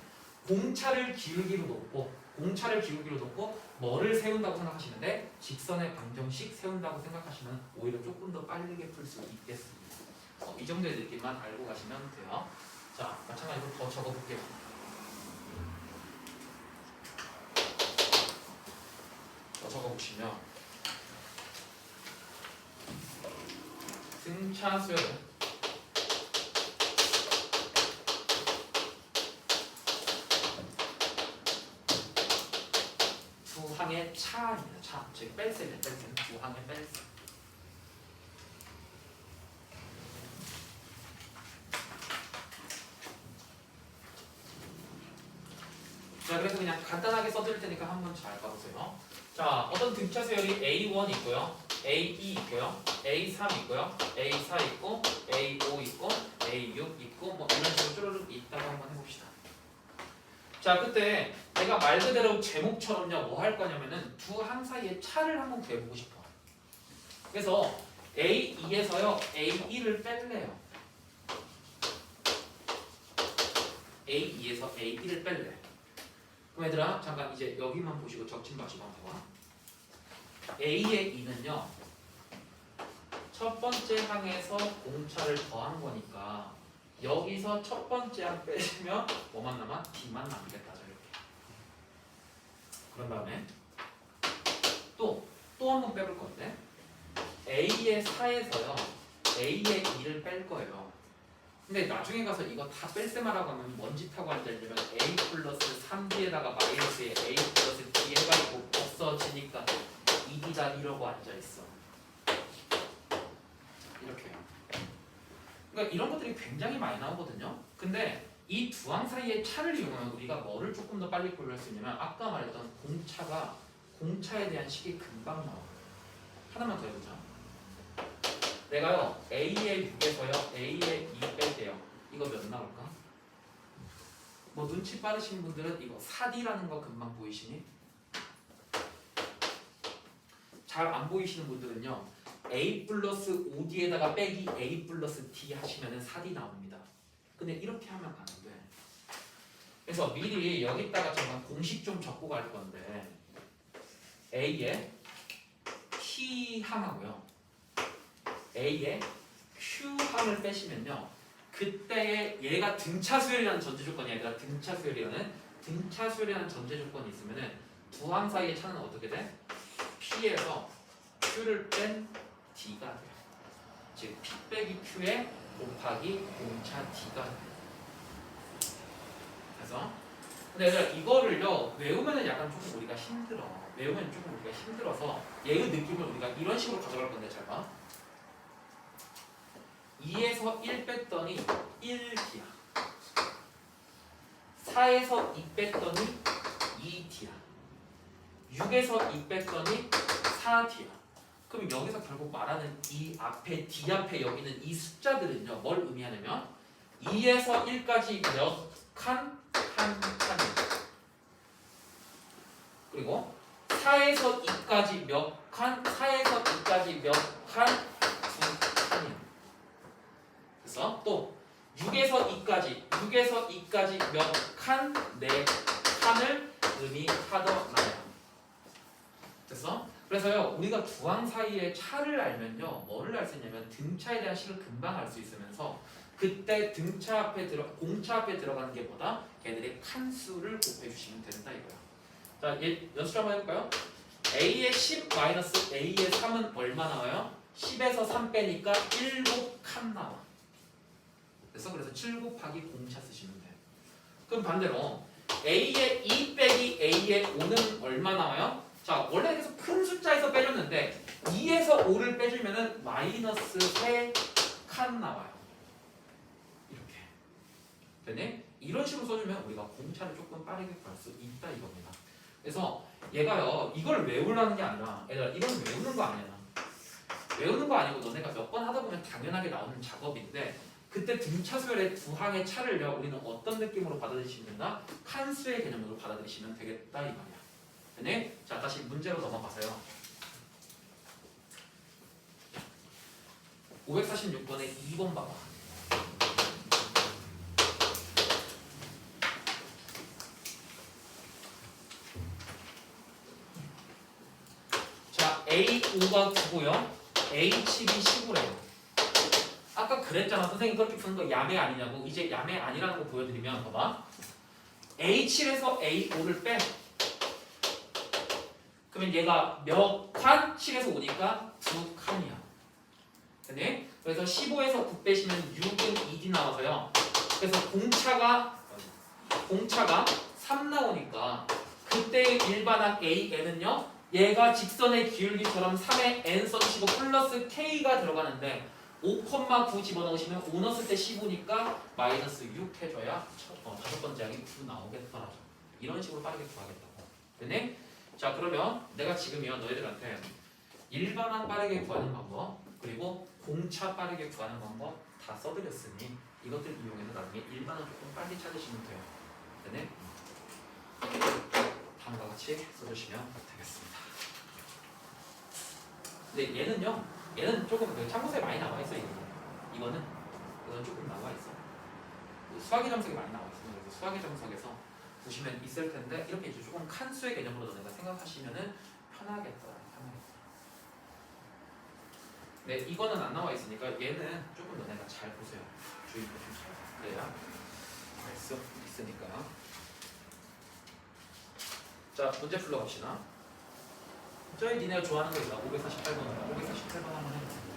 공차를 기울기로 놓고 뭐를 세운다고 생각하시는데 직선의 방정식 세운다고 생각하시면 오히려 조금 더 빠르게 풀 수 있겠습니다. 이 정도의 느낌만 알고 가시면 돼요. 자, 마찬가지로 더 적어볼게요. 더 적어보시면 등차 수열은 두 항의 차입니다. 차, 즉 뺄셈이에요. 뺄셈. 두 항의 뺄셈. 자, 그래서 그냥 간단하게 써드릴 테니까 한번 잘 봐보세요. 자, 어떤 등차 수열이 A1 있고요, A2 있고요, A3 있고요, A4 있고, A5 있고, A6 있고, 뭐 이런 식으로 쭈르륵 있다고 한번 해봅시다. 자, 그때 내가 말 그대로 제목처럼요, 뭐 할 거냐면은 두 항 사이의 차를 한번 구해보고 싶어. 그래서 A2에서요, A1을 뺄래요. A2에서 A1을 뺄래. 그럼 얘들아 잠깐 이제 여기만 보시고 적지 마시고 한번 해봐. A의 2는요 첫 번째 항에서 공차를 더한 거니까 여기서 첫 번째 항 빼시면 뭐만 남아? D만 남겠다. 이렇게. 그런 다음에 또 한 번 빼볼 건데 A의 4에서요 A의 2를 뺄 거예요. 근데 나중에 가서 이거 다 뺄셈하라고 하면 뭔 짓 하고 앉아있냐면 A 플러스 3D에다가 마이너스에 A 플러스 D 해가지고 없어지니까 2D다 이러고 앉아있어. 이렇게요. 그러니까 이런 것들이 굉장히 많이 나오거든요. 근데 이 두 항 사이의 차를 이용하면 우리가 뭐를 조금 더 빨리 구할 수 있냐면 아까 말했던 공차에 대한 식이 금방 나와요. 하나만 더 해보자. 내가요 A의 6에서요 A의 2 뺄게요. 이거 몇 나올까? 뭐 눈치 빠르신 분들은 이거 4D라는 거 금방 보이시니? 잘 안 보이시는 분들은요 A 플러스 5D에다가 빼기 A 플러스 D 하시면은 4D 나옵니다. 근데 이렇게 하면 안 돼. 그래서 미리 여기다가 잠깐 공식 좀 적고 갈 건데 A의 T 항하고요 A의 Q항을 빼시면요. 그때의 얘가 등차 수열이라는 전제 조건이 아니라 등차 수열이라는 전제 조건이 있으면은 두 항 사이의 차는 어떻게 돼? P에서 Q를 뺀 D가 돼요. 즉 P 빼기 Q에 곱하기 공차 D가 돼요. 그래서 근데 얘들아 이거를요 외우면은 약간 조금 우리가 힘들어. 외우면 조금 우리가 힘들어서 얘의 느낌을 우리가 이런 식으로 가져갈 건데 잘 봐. 2에서 1 뺐더니 1D야. 4에서 2 뺐더니 2D야. 6에서 2 뺐더니 4D야. 그럼 여기서 결국 말하는 이 앞에 D 앞에 여기 있는 이 숫자들은요 뭘 의미하냐면 2에서 1까지 몇 칸? 한 칸이에요. 그리고 4에서 2까지 몇 칸? 4에서 2까지 몇 칸? 두 칸이에요. 그래서 또 6에서 2까지 몇 칸? 네 칸을 의미하더라요. 그래서요 우리가 두항 사이의 차를 알면요 뭐를 알 수 있냐면 등차에 대한 식을 금방 알 수 있으면서 그때 공차 앞에 들어가는 게 뭐다? 걔들의 칸수를 곱해 주시면 된다 이거야. 자, 연습 한번 해볼까요? A의 10 마이너스 A의 3은 얼마 나와요? 10에서 3 빼니까 7칸 나와. 그래서 7 곱하기 공차 쓰시면 돼. 그럼 반대로 A의 2 빼기 A의 5는 얼마 나와요? 자, 원래 계속 큰 숫자에서 빼줬는데 2에서 5를 빼주면은 마이너스 3칸 나와요. 이렇게. 됐니? 이런 식으로 써주면 우리가 공차를 조금 빠르게 구할 수 있다 이겁니다. 그래서 얘가요 이걸 외우라는 게 아니라 얘들아 이건 외우는 거 아니야. 외우는 거 아니고 너네가 몇 번 하다 보면 당연하게 나오는 작업인데 그때 등차 수열의 두 항의 차를요 우리는 어떤 느낌으로 받아들이시면 된다? 칸수의 개념으로 받아들이시면 되겠다 이 말이야. 됐니? 자 다시 문제로 넘어가세요. 546번에 2번 봐봐. 자 A5가 9고요. A7이 15래요. 아까 그랬잖아. 선생님 그렇게 푸는 거 야매 아니냐고. 이제 야매 아니라는 거 보여드리면 봐봐. A7에서 A5를 빼. 그러면 얘가 몇 칸? 7에서 5니까 2칸이야. 됐니? 그래서 15에서 9 빼시면 6은 2D 나와서요. 그래서 공차가 3 나오니까 그때의 일반항 AN은요. 얘가 직선의 기울기처럼 3의 n 써주시고 플러스 k가 들어가는데 5,9 집어넣으시면 5 넣었을 때 15니까 마이너스 6 해줘야 다섯 번째 항이 9 나오겠더라고. 이런 식으로 빠르게 구하겠다고. 됐니? 자 그러면 내가 지금요 너희들한테 일반항 빠르게 구하는 방법 그리고 공차 빠르게 구하는 방법 다 써드렸으니 이것들 이용해서 나중에 일반항 조금 빨리 찾으시면 돼요. 됐니? 다음과 같이 써주시면 되겠습니다. 근데 얘는 조금 참고서에 많이 나와 있어 이거는 조금 나와 있어. 수학의 정석이 많이 나와 있습니다. 그래서 수학의 정석에서 보시면 있을 텐데 이렇게 이제 조금 칸수의 개념으로 너네가 생각하시면은 편하겠다. 네, 이거는 안 나와 있으니까 얘는 조금 너네가 잘 보세요. 주의 좀 잘. 그래야 알 수 있으니까. 자, 문제 풀러 갑시다. 저희 니네가 좋아하는 거 있다. 548번. 548번 한번 해보세요.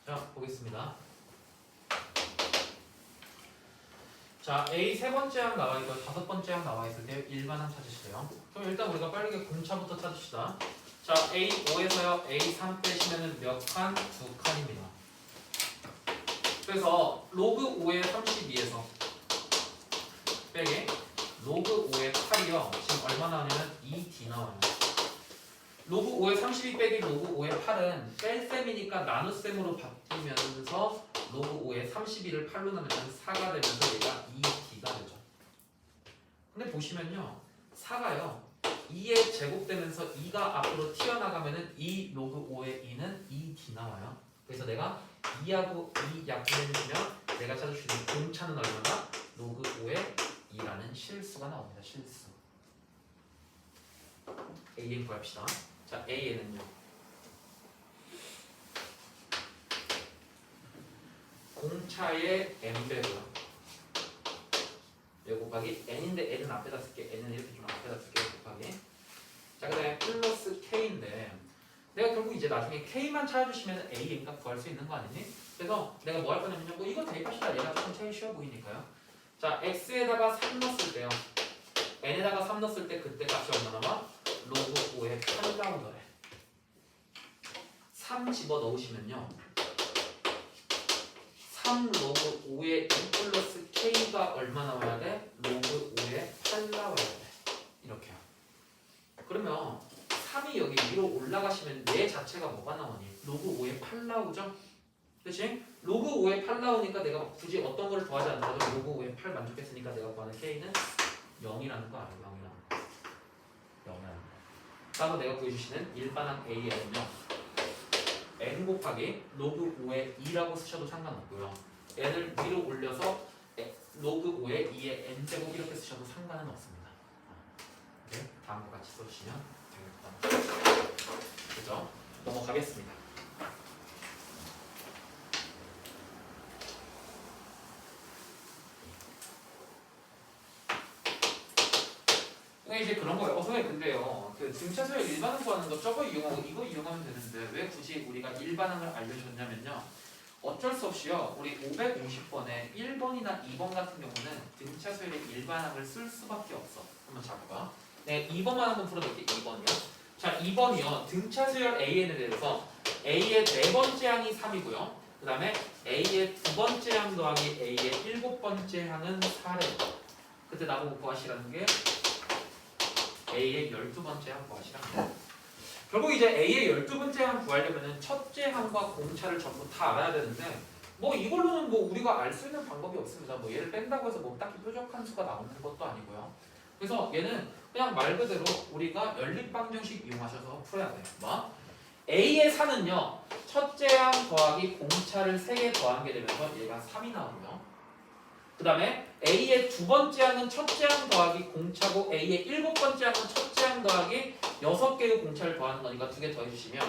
자, 보겠습니다. 자, A 세 번째 항 나와 있고 다섯 번째 항 나와 있을 때 일반항 찾으시래요. 그럼 일단 우리가 빠르게 공차부터 찾읍시다. 자, A5에서요. A3 빼시면은 몇 칸? 두 칸입니다. 그래서 로그 5의 32에서 빼기 로그 5의 8이요. 지금 얼마 나오냐면 2D 나와요. 로그 5의 32 빼기 로그 5의 8은 뺄셈이니까 나눗셈으로 바뀌면서 로그 5의 32를 8로 나누면 4가 되면서 얘가 2D가 되죠. 근데 보시면요. 4가요. 2에 제곱되면서 2가 앞으로 튀어나가면은 2 로그 5의 2는 2D 나와요. 그래서 내가 2하고 2 약분해주면 내가 찾을 수 있는 공차는 얼마나? 로그 5의 2라는 실수가 나옵니다. 실수. AN 구합시다. 자, AN은요. 공차의 n배고요. 여기 곱하기 n인데 n은 앞에다 쓸게. n은 이렇게 좀 앞에다 쓸게요. 곱하기. 자, 그 다음에 플러스 k인데 내가 결국 이제 나중에 k만 찾아주시면 a 값 구할 수 있는 거 아니니? 그래서 내가 뭐 할 거냐면요. 뭐 이거 대입합시다. 얘가 조금 제일 쉬워 보이니까요. 자, x에다가 3 넣었을 때요. n에다가 3 넣었을 때 그때 값이 얼마 나와? 로그 5의 8 나오더래. 3 집어 넣으시면요. 3 로그 5의 2 플러스 k가 얼마 나와야 돼? 로그 5의 8 나와야 돼. 이렇게요. 그러면 3이 여기 위로 올라가시면 얘 자체가 뭐가 나오니? 로그 5의 8 나오죠? 그치? 로그 5의 8 나오니까 내가 굳이 어떤 걸 더하지 않더라도 로그 5의 8 만족했으니까 내가 구하는 k는 0이라는 거 알아요. 0이라는 거. 0이라는 거. 따라서 내가 구해주시는 일반항 A에는요. n 곱하기 로그 5의 2라고 쓰셔도 상관없고요. n을 위로 올려서 로그 5의 2의 n제곱 이렇게 쓰셔도 상관은 없습니다. 네, 다음과 같이 써주시면 되겠다. 그죠? 넘어가겠습니다. 이제 그런 거예요. 선생님 근데요. 그 등차수열 일반항 구하는 거 저거 이용하고 이거 이용하면 되는데 왜 굳이 우리가 일반항을 알려줬냐면요. 어쩔 수 없이요. 우리 550번에 1번이나 2번 같은 경우는 등차수열의 일반항을 쓸 수밖에 없어. 한번 잡아봐. 네, 2번만 한번 풀어볼게. 2번이요. 자, 2번이요. 등차수열 AN에 대해서 A의 네 번째 항이 3이고요. 그 다음에 A의 두 번째 항 더하기 A의 일곱 번째 항은 4래요. 그때 나보고 구하시라는 게 A의 12번째 항 구하시라는 거예요. 결국 이제 A의 12번째 항 구하려면 첫째 항과 공차를 전부 다 알아야 되는데 뭐 이걸로는 뭐 우리가 알 수 있는 방법이 없습니다. 뭐 얘를 뺀다고 해서 뭐 딱히 표적한 수가 나오는 것도 아니고요. 그래서 얘는 그냥 말 그대로 우리가 연립방정식 이용하셔서 풀어야 돼요. 뭐? A의 4는요. 첫째 항 더하기 공차를 3개 더한 게 되면서 얘가 3이 나오고요. 그 다음에 A의 두 번째 항은 첫째 항 더하기 공차고 A의 일곱 번째 항은 첫째 항 더하기 6개의 공차를 더하는 거니까 두 개 더해주시면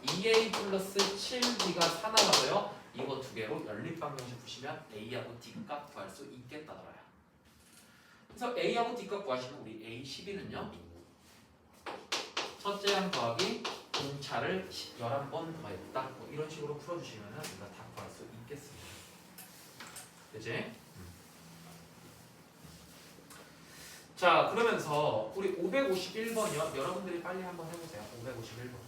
2A 플러스 7B가 4 나와서요. 이거 두 개로 연립방정식 푸시면 A하고 D값 구할 수 있겠다더라요. 그래서 A하고 D값 구하시면 우리 A12는요. 첫째 항 더하기 공차를 11번 더했다. 뭐 이런 식으로 풀어주시면 우리가 다 구할 수 있겠습니다. 그치? 자, 그러면서 우리 551번이요. 여러분들이 빨리 한번 해보세요. 551번.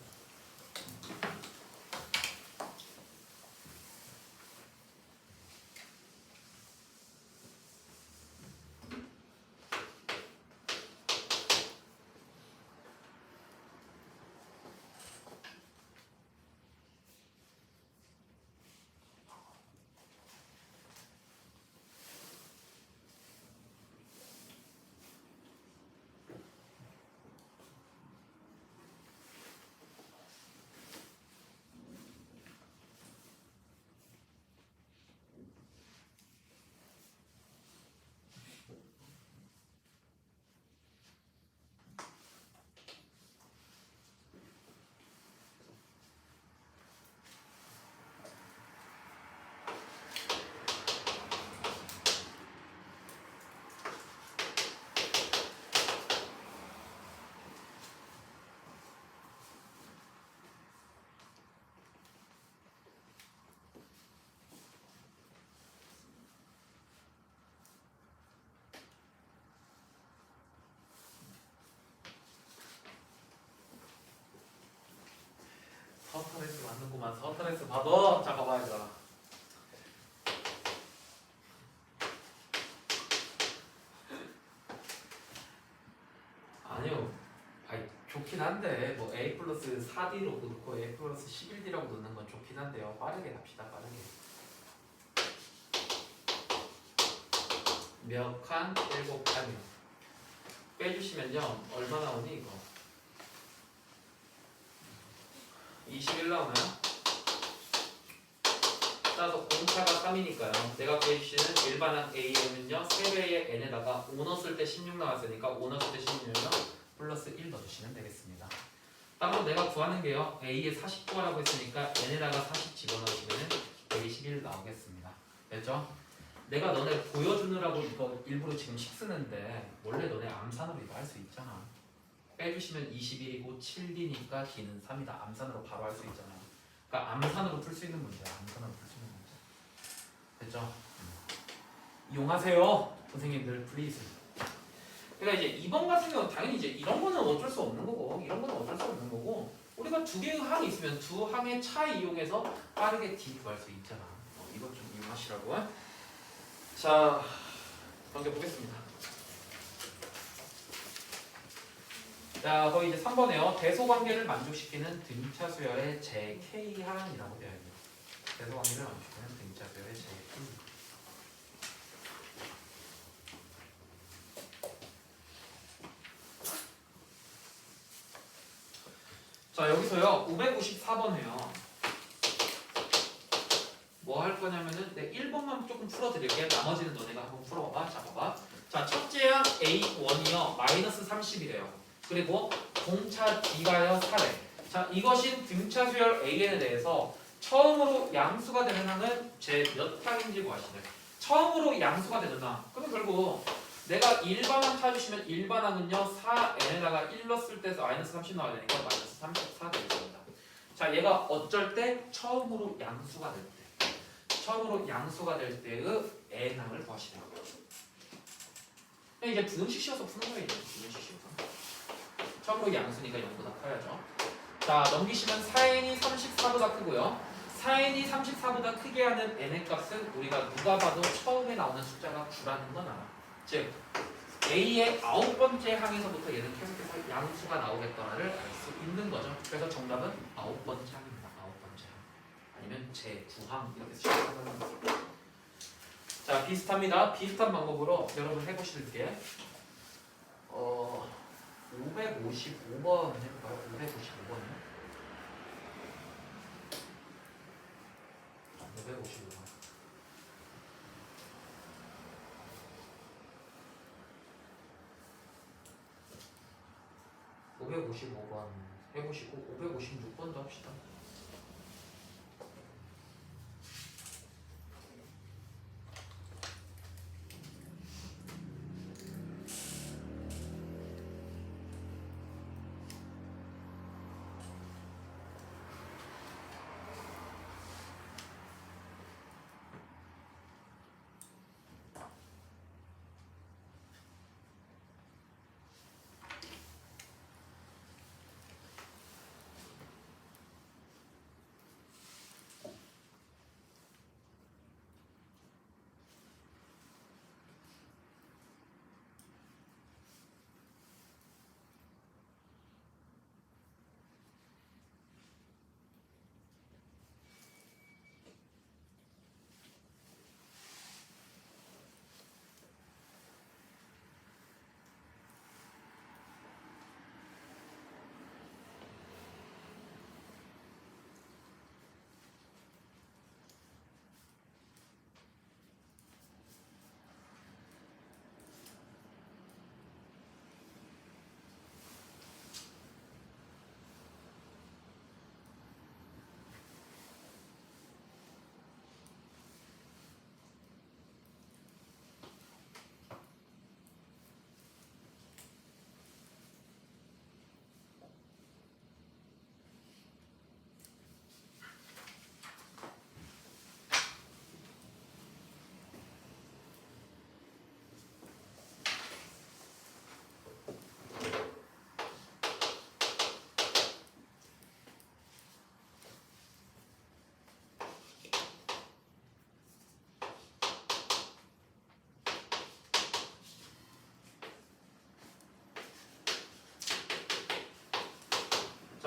서터레스 봐도 자 봐봐 얘들아. 아니요. 아니 좋긴 한데 뭐 A 플러스 4D로 넣고 A 플러스 11D라고 넣는 건 좋긴 한데요. 빠르게 갑시다 빠르게. 몇 칸? 7칸이요. 빼주시면요 얼마 나오니 이거? 21 나오나요? 따라서 공차가 3이니까요. 내가 구해주시는 일반항 A에는요 3배의 N에다가 5 넣었을 때 16 나왔으니까 5 넣었을 때 16이면 플러스 1 넣어주시면 되겠습니다. 따로 내가 구하는 게요 A에 40 구하라고 했으니까 N에다가 40 집어넣으시면 121 나오겠습니다. 됐죠? 내가 너네 보여주느라고 이거 일부러 지금 식 쓰는데 원래 너네 암산으로 이거 할 수 있잖아. 빼주시면 21이고 7D니까 D는 3이다. 암산으로 바로 할 수 있잖아요. 그러니까 암산으로 풀 수 있는 문제야. 암산으로 풀 수 있는 문제. 됐죠? 이용하세요. 선생님들 플리즈. 그러니까 이제 2번 같은 경우는 당연히 이제 이런 거는 어쩔 수 없는 거고 이런 거는 어쩔 수 없는 거고 우리가 두 개의 항이 있으면 두 항의 차 이용해서 빠르게 D 구할 수 있잖아. 이것 좀 이용하시라고. 자, 넘겨보겠습니다. 자, 거의 이제 3번에요. 대소관계를 만족시키는 등차 수열의 JK항이라고 되어 있네요. 대소관계를 만족시키는 등차 수열의 JK. 자, 여기서요. 594번에요. 뭐 할 거냐면은 1번만 조금 풀어드릴게요. 나머지는 너네가 한번 풀어봐봐. 자, 봐봐. 자, 첫째 항 A1이요. 마이너스 30이래요. 그리고 공차 D가요 4래. 자, 이것이 등차 수열 AN에 대해서 처음으로 양수가 되는 항은 제 몇 항인지 구하시네. 처음으로 양수가 되는 항. 그러면 결국 내가 일반항 찾으시면 일반항은요 4n에다가 1 넣었을 때 마이너스 30 나와야 되니까 마이너스 34 되겠습니다. 자, 얘가 어쩔 때 처음으로 양수가 될 때. 처음으로 양수가 될 때의 n항을 구하시는 거예요. 이제 부등식 씌워서 푸는 거예요. 부등식 씌워서. 처음으로 양수니까 0보다 커야죠. 자, 넘기시면 4n이 34보다 크고요. 4n이 34보다 크게 하는 n의 값은 우리가 누가 봐도 처음에 나오는 숫자가 9라는 건 알아. 즉 A의 9번째 항에서부터 얘는 계속해서 양수가 나오겠더라를 알 수 있는 거죠. 그래서 정답은 9번째 항입니다. 9번째 항. 아니면 제9항 이렇게 시작하는 거죠. 자, 비슷합니다. 비슷한 방법으로 여러분 해보실 게 555번 해볼까요? 555번이요? 555번. 해보시고 556번도 합시다.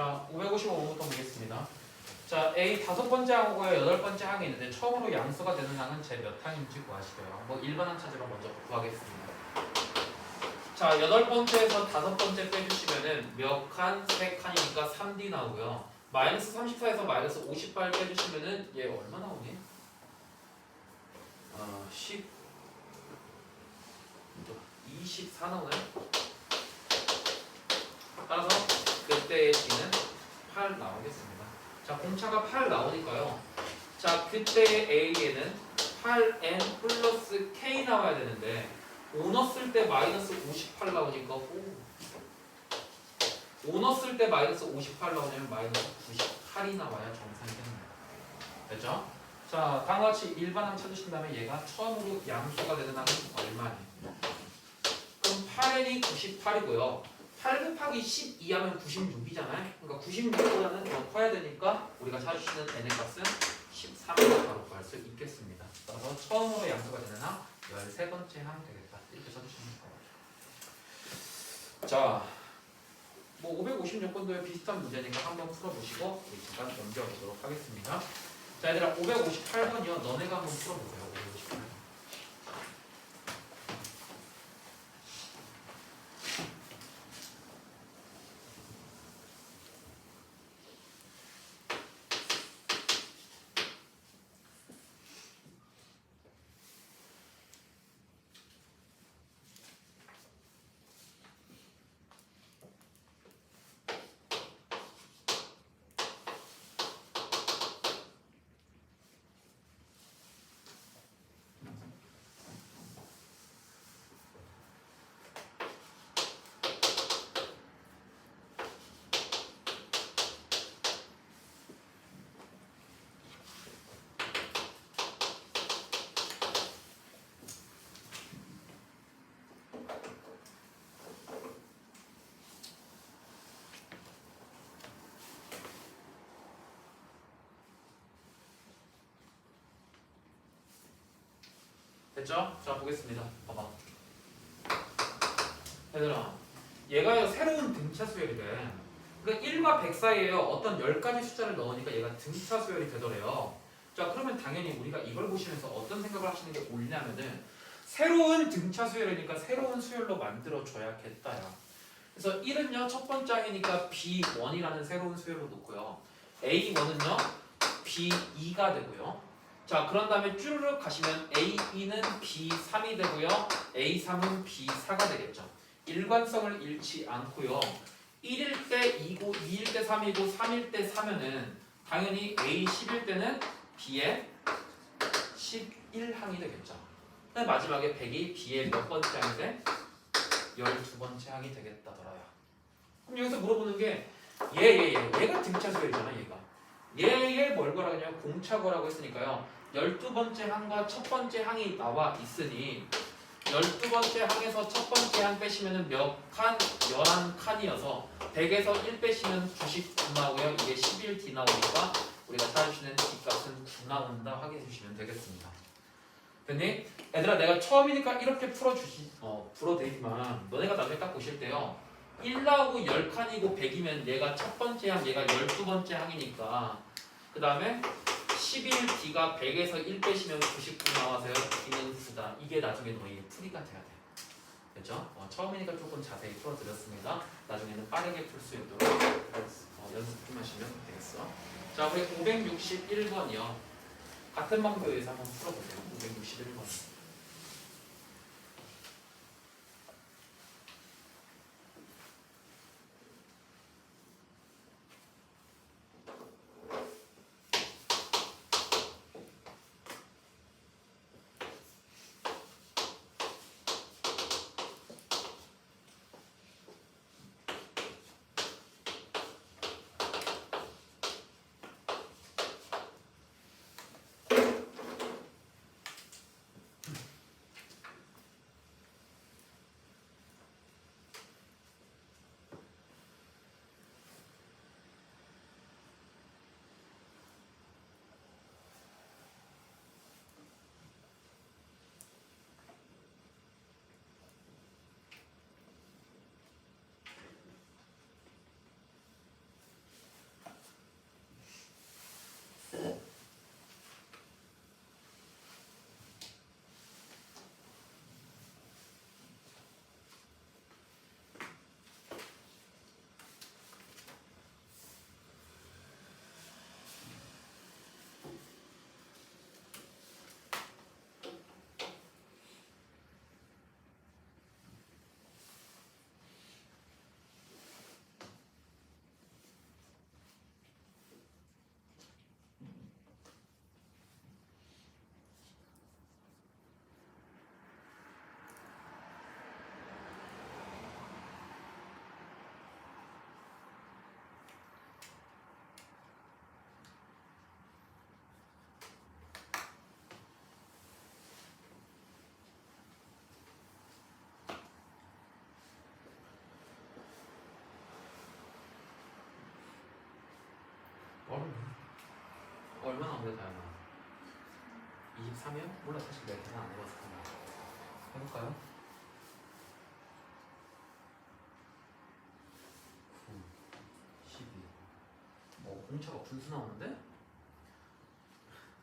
자, 555번부터 보겠습니다. 자, A 다섯 번째 항하고요, 여덟 번째 항이 있는데 처음으로 양수가 되는 항은 제 몇 항인지 구하시래요. 뭐 일반항 찾으러 먼저 구하겠습니다. 자, 여덟 번째에서 다섯 번째 빼주시면은 몇 칸? 세 칸이니까 3D 나오고요. 마이너스 34에서 마이너스 58 빼주시면은 얘 얼마 나오니? 10 24 나오나요? 따라서 그때의 D는 8 나오겠습니다. 자, 공차가 8 나오니까요. 자, 그때의 A에는 8n 플러스 K 나와야 되는데 5 넣었을 때 마이너스 58 나오니까 오 넣었을 때 마이너스 58 나오냐면 마이너스 98이 나와야 정상이겠네요. 됐죠? 자, 다음과 같이 일반항 찾으신 다음에 얘가 처음으로 양수가 되는 항은 얼마니? 그럼 8n이 98이고요. 8 곱하기 12 하면 96이잖아요. 그러니까 96보다는 더 커야 되니까 우리가 찾을 수 있는 n의 값은 13을 바로 구할 수 있겠습니다. 그래서 처음으로 양수가 되는 항 13번째 항 되겠다. 이렇게 써주시면 돼요. 자, 뭐 556번도에 비슷한 문제니까 한번 풀어보시고 우리 잠깐 넘겨보도록 하겠습니다. 자, 얘들아 558번이요. 너네가 한번 풀어보세요. 558번. 됐죠? 자, 보겠습니다. 봐봐. 얘들아, 얘가 새로운 등차 수열이 돼. 그러니까 1과 100 사이에 어떤 10가지 숫자를 넣으니까 얘가 등차 수열이 되더래요. 자, 그러면 당연히 우리가 이걸 보시면서 어떤 생각을 하시는 게 옳냐면은 새로운 등차 수열이니까 새로운 수열로 만들어줘야겠다야. 그래서 1은요, 첫 번째 항이니까 B1이라는 새로운 수열로 놓고요. A1은요, B2가 되고요. 자, 그런 다음에 쭈르륵 가시면 A2는 B3이 되고요. A3은 B4가 되겠죠. 일관성을 잃지 않고요. 1일 때 2고 2일 때 3이고 3일 때 4면은 당연히 A10일 때는 B의 11항이 되겠죠. 그다음 마지막에 100이 B의 몇 번째 항이 돼? 12번째 항이 되겠다더라요. 그럼 여기서 물어보는 게 얘가 등차 수열이잖아. 얘 뭘 거라고 하냐면 공차 거라고 했으니까요. 12번째 항과 첫 번째 항이 나와 있으니 12번째 항에서 첫 번째 항 빼시면 몇 칸? 11칸이어서 100에서 1 빼시면 99 나오고요. 이게 11D 나오니까 우리가 찾을 수 있는 D값은 9 나온다 확인해 주시면 되겠습니다. 됐니? 얘들아, 내가 처음이니까 이렇게 풀어드리지만 너네가 나중에 딱 보실 때요. 1 나오고 10칸이고 100이면 얘가 첫 번째 항, 얘가 12번째 항이니까 그 다음에 11D가 100에서 1 빼시면 99 나와서요. D는 9다. 이게 나중에 너희의 풀이가 돼야 돼. 됐죠? 처음이니까 조금 자세히 풀어드렸습니다. 나중에는 빠르게 풀 수 있도록 연습 좀 하시면 되겠어. 자, 우리 561번이요. 같은 방법에 의해서 한번 풀어보세요. 561번. 얼마 나옵니다, 다양한 23이요? 몰라, 사실 내가 계산 안 해봐서. 해볼까요? 9, 12. 뭐 공차가 분수 나오는데?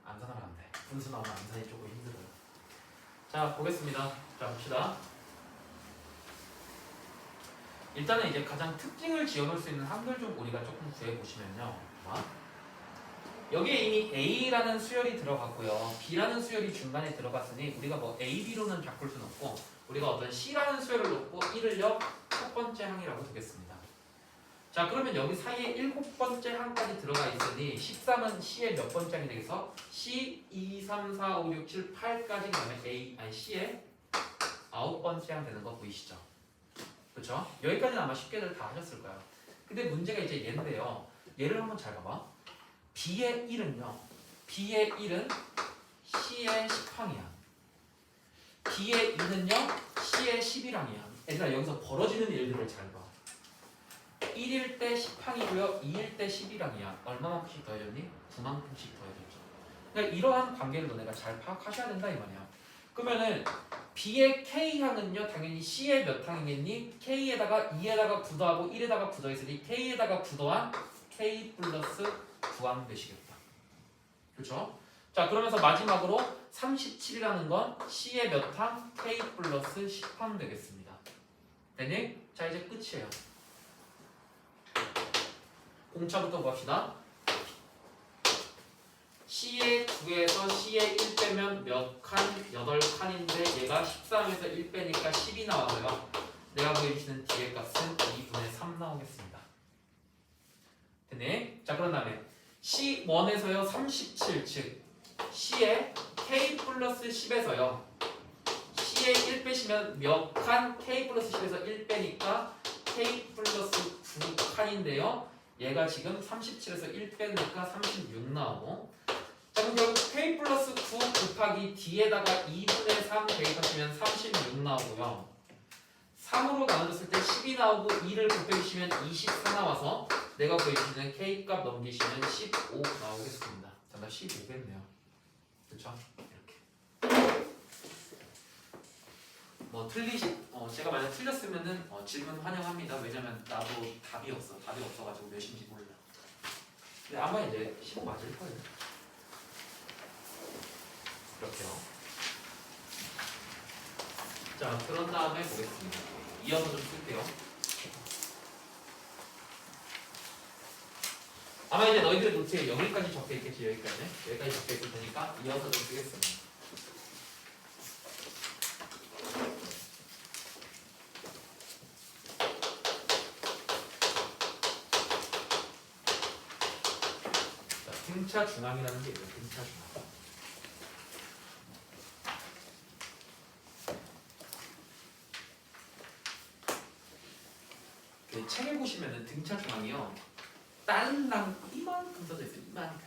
암산하면 안 돼. 분수 나오면 암산이 조금 힘들어요. 자, 보겠습니다. 자, 봅시다. 일단은 이제 가장 특징을 지어놓을 수 있는 한글 좀 우리가 조금 구해보시면요. 여기에 이미 A라는 수열이 들어갔고요. B라는 수열이 중간에 들어갔으니 우리가 뭐 A, B로는 바꿀 수는 없고 우리가 어떤 C라는 수열을 놓고 이를요 첫 번째 항이라고 두겠습니다. 자, 그러면 여기 사이에 7번째 항까지 들어가 있으니 13은 C의 몇 번째 항이 되겠어? C, 2, 3, 4, 5, 6, 7, 8까지 가면 C의 9번째 항 되는 거 보이시죠? 그렇죠? 여기까지는 아마 쉽게들 다 하셨을 거예요. 근데 문제가 이제 얘인데요. 얘를 한번 잘 봐봐. B의 1은요. B의 1은 C의 10항이야. B의 2는요. C의 11항이야. 얘들아 여기서 벌어지는 일들을 잘 봐. 1일 때 10항이고요. 2일 때 11항이야. 얼마만큼씩 더해졌니? 9만큼씩 더해졌죠. 그러니까 이러한 관계를 너네가 잘 파악하셔야 된다 이 말이야. 그러면은 B의 K항은요. 당연히 C의 몇 항이겠니? K에다가 2에다가 9 더하고 1에다가 9 더했으니 K에다가 9 더한 K 플러스 9항 되시겠다. 그렇죠? 자, 그러면서 마지막으로 37이라는 건 C의 몇 항? K 플러스 10항 되겠습니다. 되니? 자, 이제 끝이에요. 공차부터 봅시다. C의 9에서 C의 1 빼면 몇 칸? 8칸인데 얘가 13에서 1 빼니까 10이 나와서요. 내가 보여주시는 D의 값은 2분의 3 나오겠습니다. 됐네? 자, 그런 다음에 C1에서요 37, 즉 C의 K 플러스 10에서요 C의 1 빼시면 몇 칸? K 플러스 10에서 1 빼니까 K 플러스 9칸인데요. 얘가 지금 37에서 1 빼니까 36 나오고, 자, 그럼 결국 K 플러스 9 곱하기 D에다가 2분의 3 대입하시면 36 나오고요. 3으로 나눠졌을 때 10이 나오고 2를 곱해주시면 24 나와서 내가 보여주는 K값 넘기시면 15 나오겠습니다. 정답 15겠네요. 그렇죠? 이렇게. 뭐 제가 만약 틀렸으면은 질문 환영합니다. 왜냐면 나도 답이 없어가지고 몇인지 몰라. 근데 아마 이제 15 맞을 거예요. 이렇게요. 자, 그런 다음에 보겠습니다. 이어서 좀 쓸게요. 아마 이제 너희들의 노트에 여기까지 적혀 있겠지. 여기까지 적혀 있을 테니까 이어서 좀 쓰겠습니다. 자, 등차 중앙이라는 게 있어요. 등차 중앙. 책에 보시면은 등차 중앙이요. 딸랑 이만큼 써져 있어요. 이만큼.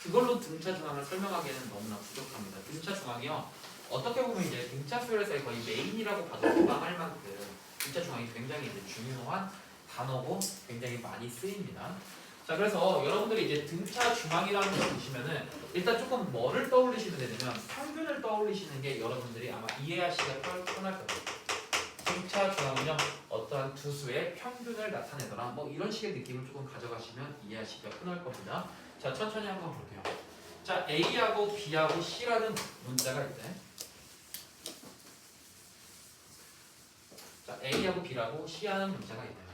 그걸로 등차 중앙을 설명하기에는 너무나 부족합니다. 등차 중앙이요. 어떻게 보면 이제 등차 수열에서의 거의 메인이라고 봐도 무방할 만큼 등차 중앙이 굉장히 이제 중요한 단어고 굉장히 많이 쓰입니다. 자, 그래서 여러분들이 이제 등차 중앙이라는 걸 보시면은 일단 조금 뭐를 떠올리시면 되냐면 평균을 떠올리시는 게 여러분들이 아마 이해하시기가 편할 거예요. 등차 중앙은요 어떠한 두 수의 평균을 나타내더라 뭐 이런 식의 느낌을 조금 가져가시면 이해하시기가 편할 겁니다. 자, 천천히 한번 볼게요. 자, A하고 B하고 C라는 문자가 있대. 자, A하고 B라고 C하는 문자가 있대요.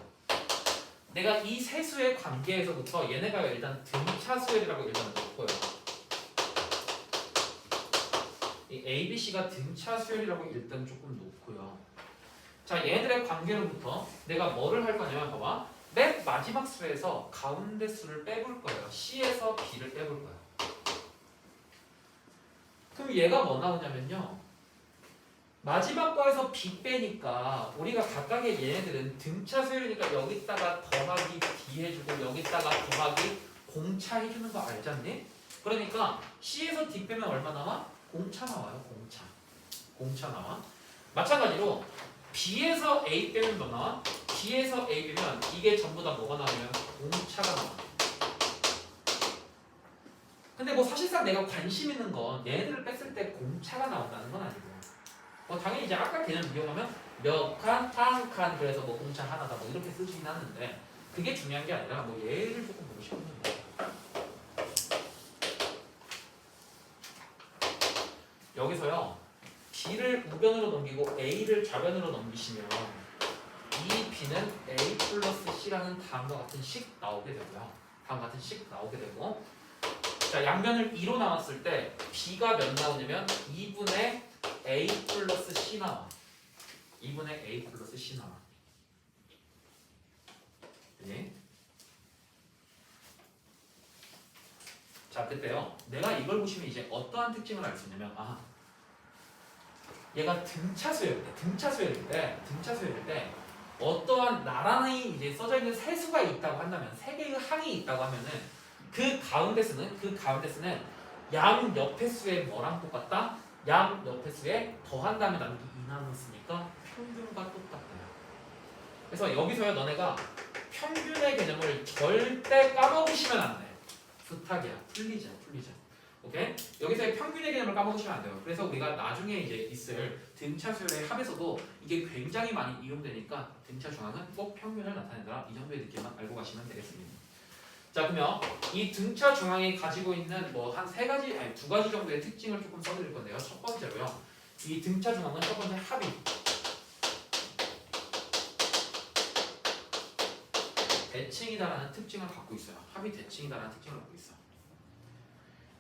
내가 이 세 수의 관계에서부터 얘네가 일단 등차 수열이라고 일단 놓고요. 이 A, B, C가 등차 수열이라고 일단 조금 놓고요. 자, 얘네들의 관계로부터 내가 뭐를 할 거냐면 봐봐. 맨 마지막 수에서 가운데 수를 빼볼 거예요. C에서 B를 빼볼 거예요. 그럼 얘가 뭐 나오냐면요. 마지막 거에서 B 빼니까 우리가 각각의 얘네들은 등차 수열이니까 여기다가 더하기 D 해주고 여기다가 더하기 공차 해주는 거 알잖니? 그러니까 C에서 D 빼면 얼마 나와? 공차 나와요. 공차 나와. 마찬가지로 B에서 A 빼면 뭐 나와? B에서 A 빼면 이게 전부 다 뭐가 나오면 공차가 나와. 근데 뭐 사실상 내가 관심 있는 건 얘네들을 뺐을 때 공차가 나온다는 건 아니고 뭐 당연히 이제 아까 개념 이용하면 몇 칸, 한 칸 그래서 뭐 공차 하나다 뭐 이렇게 쓰긴 하는데 그게 중요한 게 아니라 뭐 얘를 조금 보고 싶은 거예요. 여기서요 B를 우변으로 넘기고 A를 좌변으로 넘기시면 이 B는 A 플러스 C라는 다음과 같은 식 나오게 되고요. 다음과 같은 식 나오게 되고 자 양변을 2로 나눴을 때 B가 몇 나오냐면 2분의 A 플러스 C 나와. 2분의 A 플러스 C 나와. 네. 자 그때요 내가 이걸 보시면 이제 어떠한 특징을 알 수 있냐면 얘가 등차 수열일 때 어떠한 나란히 이제 써져 있는 세수가 있다고 한다면 세 개의 항이 있다고 하면은 그 가운데 쓰는 양 옆의 수의 뭐랑 똑같다? 양 옆의 수에 더한 다음에 나누기 2 나눴으니까 평균과 똑같아요. 그래서 여기서요 너네가 평균의 개념을 절대 까먹으시면 안 돼. 부탁이야. 풀리자. 오케이? 여기서의 평균의 개념을 까먹으시면 안 돼요. 그래서 우리가 나중에 이제 있을 등차 수열의 합에서도 이게 굉장히 많이 이용되니까 등차 중앙은 꼭 평균을 나타낸다. 이 정도의 느낌만 알고 가시면 되겠습니다. 자 그러면 이 등차 중앙이 가지고 있는 뭐 한 세 가지, 아니 두 가지 정도의 특징을 조금 써드릴 건데요. 첫 번째로요. 이 등차 중앙은 첫 번째 합이 대칭이다라는 특징을 갖고 있어요. 합이 대칭이다라는 특징을 갖고 있어.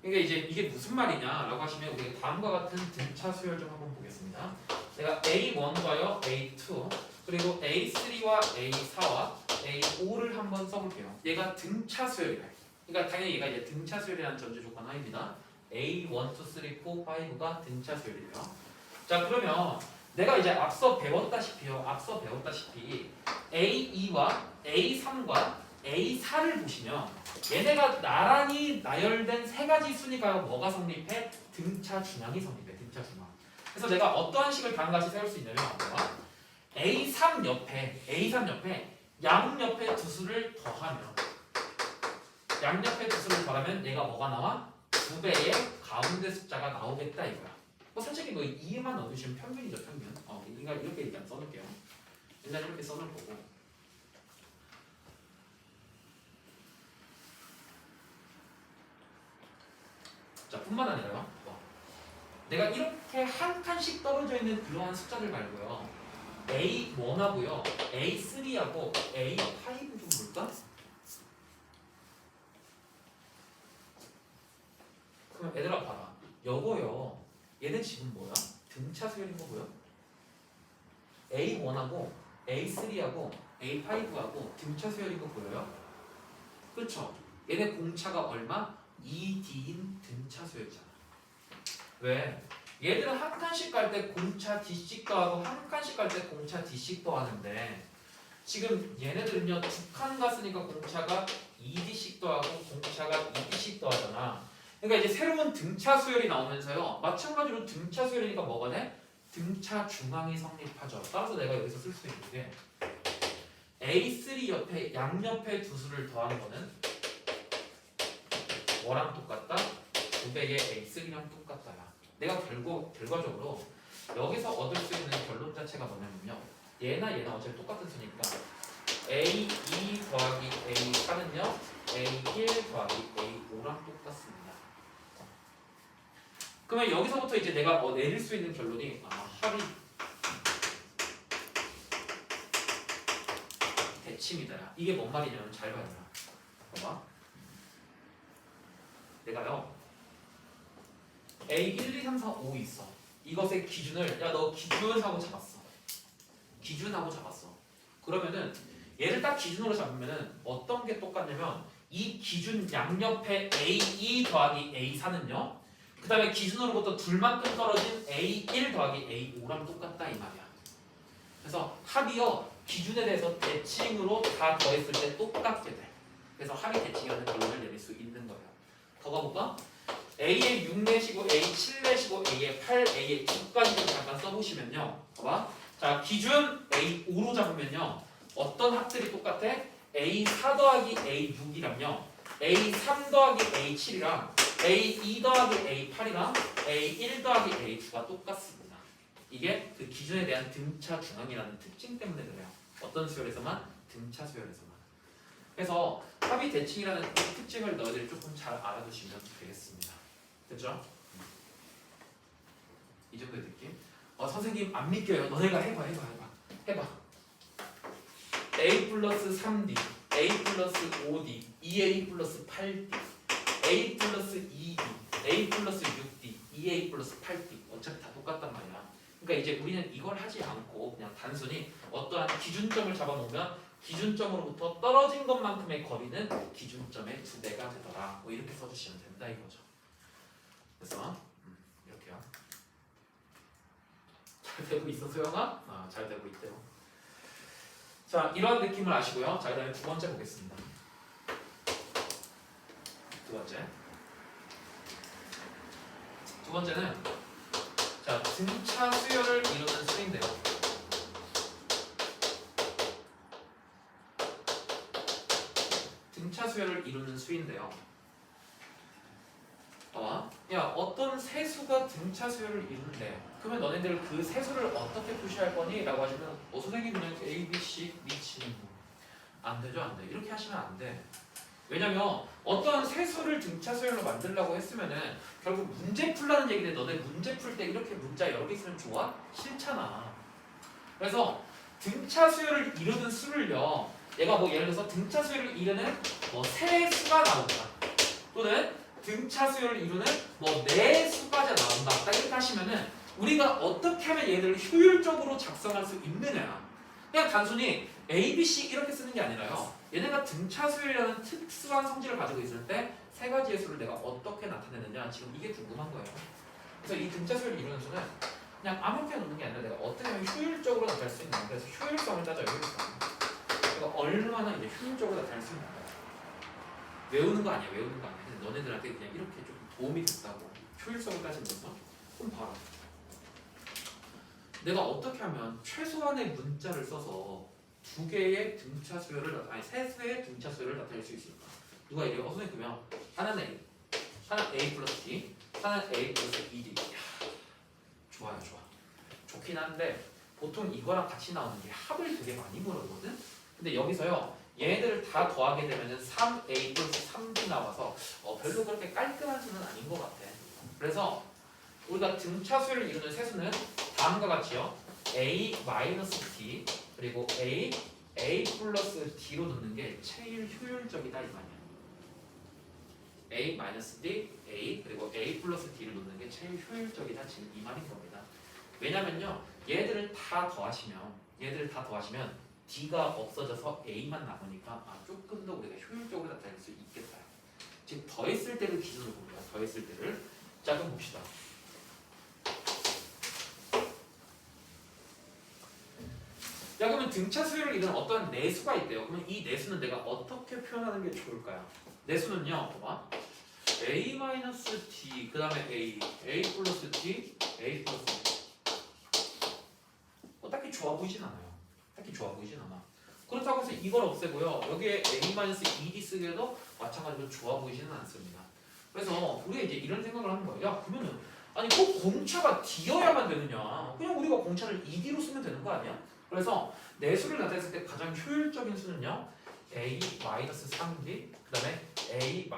그러니까 이제 이게 무슨 말이냐라고 하시면 우리가 다음과 같은 등차 수열 좀 한번 보겠습니다. 내가 A1과요, A2 그리고 A3와 A4와 A5를 한번 써볼게요. 얘가 등차 수열이래. 그러니까 당연히 얘가 이제 등차 수열이라는 전제 조건 하입니다. A1, 2, 3, 4, 5가 등차 수열이래요. 자 그러면 내가 이제 앞서 배웠다시피 A2와 A3과 A4를 보시면 얘네가 나란히 나열된 세 가지 순위가 뭐가 성립해? 등차 중앙이 성립해. 등차 중앙. 그래서 내가 어떠한 식을 다음과 같이 세울 수 있냐면 A3 옆에 양 옆에 두 수를 더하면 얘가 뭐가 나와? 2배의 가운데 숫자가 나오겠다 이거야. 뭐 솔직히 뭐 2만 넣어주시면 평균이죠 평균. 그러니까 이렇게 일단 써놓을게요. 일단 이렇게 써놓을 거고. 자 뿐만 아니라요. 내가 이렇게 한 칸씩 떨어져 있는 그러한 숫자들 말고요. A1하고요, A3하고 A5 좀 볼까? 그럼 얘들아 봐라. 요거요. 얘는 지금 뭐야? 등차 수열인 거고요. A1하고 A3하고 A5하고 등차 수열인 거 보여요? 그렇죠? 얘네 공차가 얼마? 2D인 등차 수열이잖아. 왜? 얘들은 한 칸씩 갈 때 공차 D씩도 하고 한 칸씩 갈 때 공차 D씩도 하는데 지금 얘네들은요 두 칸 갔으니까 공차가 2D씩도 하고 공차가 2D씩도 하잖아. 그러니까 이제 새로운 등차 수열이 나오면서요 마찬가지로 등차 수열이니까 뭐가 돼? 등차 중앙이 성립하죠. 따라서 내가 여기서 쓸 수 있는 게 A3 옆에 양옆에 두 수를 더하는 거는 뭐랑 똑같다? 2배의 A3랑 똑같다야. 내가 결과적으로 여기서 얻을 수 있는 결론 자체가 뭐냐면요. 얘나 어차피 똑같은 수니까 A2 더하기 A4는요. A1 더하기 A5랑 똑같습니다. 그러면 여기서부터 이제 내가 내릴 수 있는 결론이 합이 대칭이다. 이게 뭔 말이냐면 잘 봐요. 봐봐. 내가요 A 1, 2, 3, 4, 5 있어. 이것의 기준을 너 기준하고 잡았어. 그러면은 얘를 딱 기준으로 잡으면은 어떤 게 똑같냐면 이 기준 양옆에 A2 더하기 A4는요. 그 다음에 기준으로부터 둘만큼 떨어진 A1 더하기 A5랑 똑같다 이 말이야. 그래서 합이요 기준에 대해서 대칭으로 다 더했을 때 똑같게 돼. 그래서 합이 대칭이라는 결론을 내릴 수 있는 거예요. 더 가볼까? A에 6 내시고 A 7 내시고 A에 8, A에 9까지 좀 잠깐 써보시면요. 봐봐. 자 기준 A5로 잡으면요. 어떤 합들이 똑같아? A4 더하기 A6이랑요. A3 더하기 A7이랑 A2 더하기 A8이랑 A1 더하기 A2가 똑같습니다. 이게 그 기준에 대한 등차 중앙이라는 특징 때문에 그래요. 어떤 수열에서만? 등차 수열에서만. 그래서 합의 대칭이라는 이 특징을 너희들이 조금 잘 알아두시면 되겠습니다. 됐죠? 이 정도의 느낌? 선생님 안 믿겨요. 너네가 해봐. A 플러스 3D, A 플러스 5D, 2A 플러스 8D, A 플러스 2D, A 플러스 6D, 2A 플러스 8D. 어차피 다 똑같단 말이야. 그러니까 이제 우리는 이걸 하지 않고 그냥 단순히 어떠한 기준점을 잡아놓으면 기준점으로부터 떨어진 것만큼의 거리는 기준점의 2배가 되더라. 뭐 이렇게 써주시면 된다 이거죠. 그래서 이렇게요. 잘 되고 있어 소영아? 잘 되고 있대요. 자, 이러한 느낌을 아시고요. 자, 그 다음에 두 번째 보겠습니다. 두 번째는 자, 등차 수열을 이루는 수인데요. 등차 수열을 이루는 수인데요. 야, 어떤 세수가 등차 수열을 이룬대. 그러면 너네들 그 세수를 어떻게 표시할 거니? 라고 하시면 선생님 그냥 A, B, C 미치는 안 되죠, 안 돼. 이렇게 하시면 안 돼. 왜냐면 어떠한 세수를 등차 수열로 만들려고 했으면은 결국 문제 풀라는 얘기인데 너네 문제 풀 때 이렇게 문자 여러 개 있으면 좋아? 싫잖아. 그래서 등차 수열을 이루는 수를요. 얘가 뭐 예를 들어서 등차 수열을 이루는 뭐 세수가 나온다. 또는 등차 수열을 이루는 뭐 네 수까지 나온다. 딱 이렇게 하시면은 우리가 어떻게 하면 얘들을 효율적으로 작성할 수 있느냐. 그냥 단순히 A, B, C 이렇게 쓰는 게 아니라요. 얘네가 등차 수열이라는 특수한 성질을 가지고 있을 때 세 가지의 수를 내가 어떻게 나타내느냐. 지금 이게 궁금한 거예요. 그래서 이 등차 수열을 이루는 수는 그냥 아무렇게 놓는 게 아니라 내가 어떻게 하면 효율적으로 나타낼 수 있는. 그래서 효율성을 따져요. 효율성. 내가 얼마나 이제 효율적으로 나타낼 수 있는 거야. 외우는 거 아니야. 외우는 거 아니야. 근데 너네들한테 그냥 이렇게 좀 도움이 됐다고. 효율성을 따지면서 좀 봐라. 내가 어떻게 하면 최소한의 문자를 써서 두 개의 등차 수열을 세 수의 등차 수열을 나타낼 수 있을까? 누가 이래요? 선생님 그러면 하나는 A, 하나는 A 플러스 D, 하나는 A 플러스 2D. 좋아요, 좋아. 좋긴 한데 보통 이거랑 같이 나오는 게 합을 되게 많이 물어보거든. 근데 여기서요. 얘네들을 다 더하게 되면은 3A 플러스 3D 나와서 별로 그렇게 깔끔한 수는 아닌 것 같아. 그래서 우리가 등차 수열을 이루는 세수는 다음과 같이요. A-D 그리고 A 플러스 D로 넣는 게 제일 효율적이다 이 말이야. A-D, A 그리고 A 플러스 D를 넣는 게 제일 효율적이다 지금 이 말인 겁니다. 왜냐면요. 얘들을 다 더하시면 D가 없어져서 A만 남으니까 조금 더 우리가 효율적으로 나타낼 수 있겠다. 지금 더했을 때를 기준으로 봅니다. 더했을 때를. 자, 그럼 봅시다. 야, 그러면 등차 수열을 이루는 어떤 내수가 있대요. 그러면 이 내수는 내가 어떻게 표현하는 게 좋을까요? 내수는요, 봐봐. A-D, 그 다음에 A 플러스 D, A 플러스 D. 딱히 좋아 보이진 않아요. 그렇다고 해서 이걸 없애고요. 여기에 A-ED 쓰기에도 마찬가지로 좋아 보이지는 않습니다. 그래서 우리가 이제 이런 생각을 하는 거예요. 야, 그러면은 아니 꼭 공차가 D여야만 되느냐? 그냥 우리가 공차를 ED로 쓰면 되는 거 아니야? 그래서 내수를 나타냈을 때 가장 효율적인 수는요. A-3D, 그 다음에 A-D,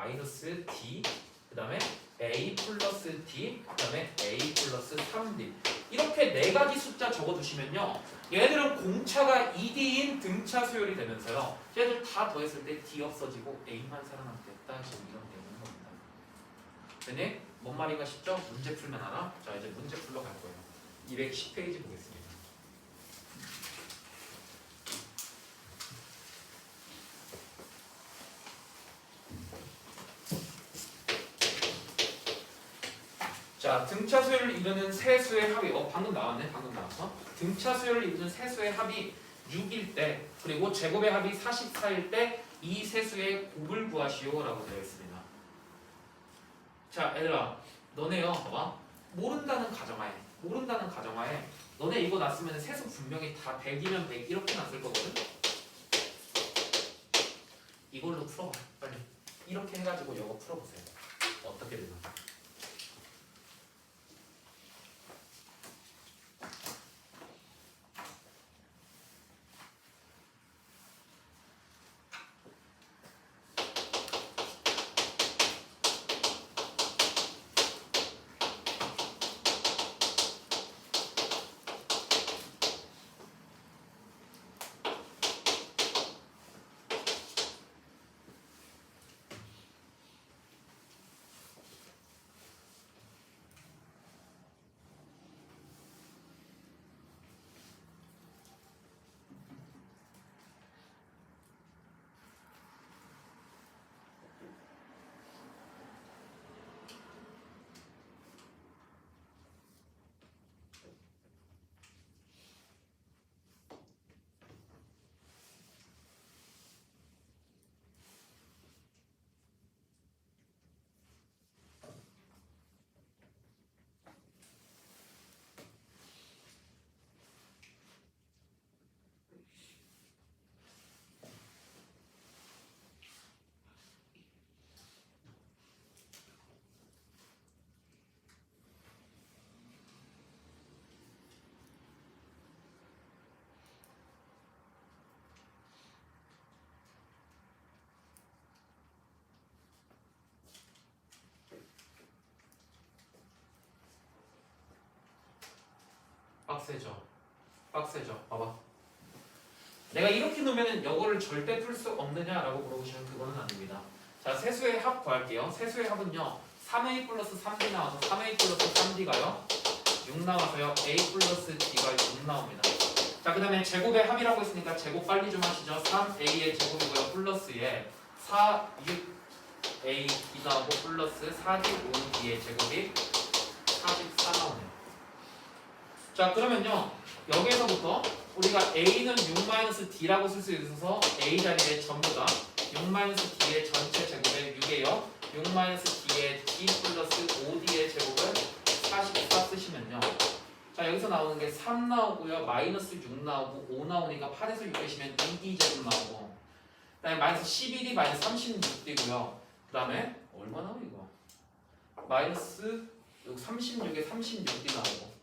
그 다음에 A 플러스 D, 그 다음에 A 플러스 3D. 이렇게 네 가지 숫자 적어두시면요. 얘들은 공차가 ED인 등차 수열이 되면서요. 얘들 다 더했을 때 D 없어지고 A만 살아남겠다. 지금 이런 되는 겁니다. 근데 뭔 말인가 싶죠? 문제 풀면 알아? 자, 이제 문제 풀러 갈 거예요. 210페이지 보겠습니다. 자, 등차 수열을 이루는 세 수의 합이 방금 나왔어. 등차 수열을 이루는 세 수의 합이 6일 때 그리고 제곱의 합이 44일 때 이 세 수의 곱을 구하시오라고 되어 있습니다. 자, 얘들아, 너네요, 봐봐. 모른다는 가정하에 너네 이거 났으면 세수 분명히 다 100이면 100 이렇게 났을 거거든. 이걸로 풀어봐, 빨리. 이렇게 해가지고 이거 풀어보세요. 어떻게 되나? 빡세죠? 빡세죠? 봐봐. 내가 이렇게 놓으면 이거를 절대 풀 수 없느냐라고 물어보시면 그거는 아닙니다. 자, 세수의 합 구할게요. 세수의 합은요. 3a 플러스 3b 나와서 3a 플러스 3b가요. 6 나와서요. a 플러스 d가 6 나옵니다. 자, 그 다음에 제곱의 합이라고 했으니까 제곱 빨리 좀 하시죠. 3a의 제곱이고요. 플러스에 4, 6a d 나오고 플러스 4d, 5d의 제곱이 44 나오네요. 자, 그러면요. 여기에서부터 우리가 a는 6-d라고 쓸 수 있어서 a 자리에 전부 다 6-d의 전체 제곱에 6이에요. 6-d의 d 플러스 5d의 제곱을 44 쓰시면요. 자, 여기서 나오는 게 3 나오고요. 마이너스 6 나오고 5 나오니까 8에서 6 빼시면 2d 제곱 나오고 그 다음에 마이너스 12d 마이너스 36d고요. 그 다음에 얼마 나오고 이거? 마이너스 36에 36d 나오고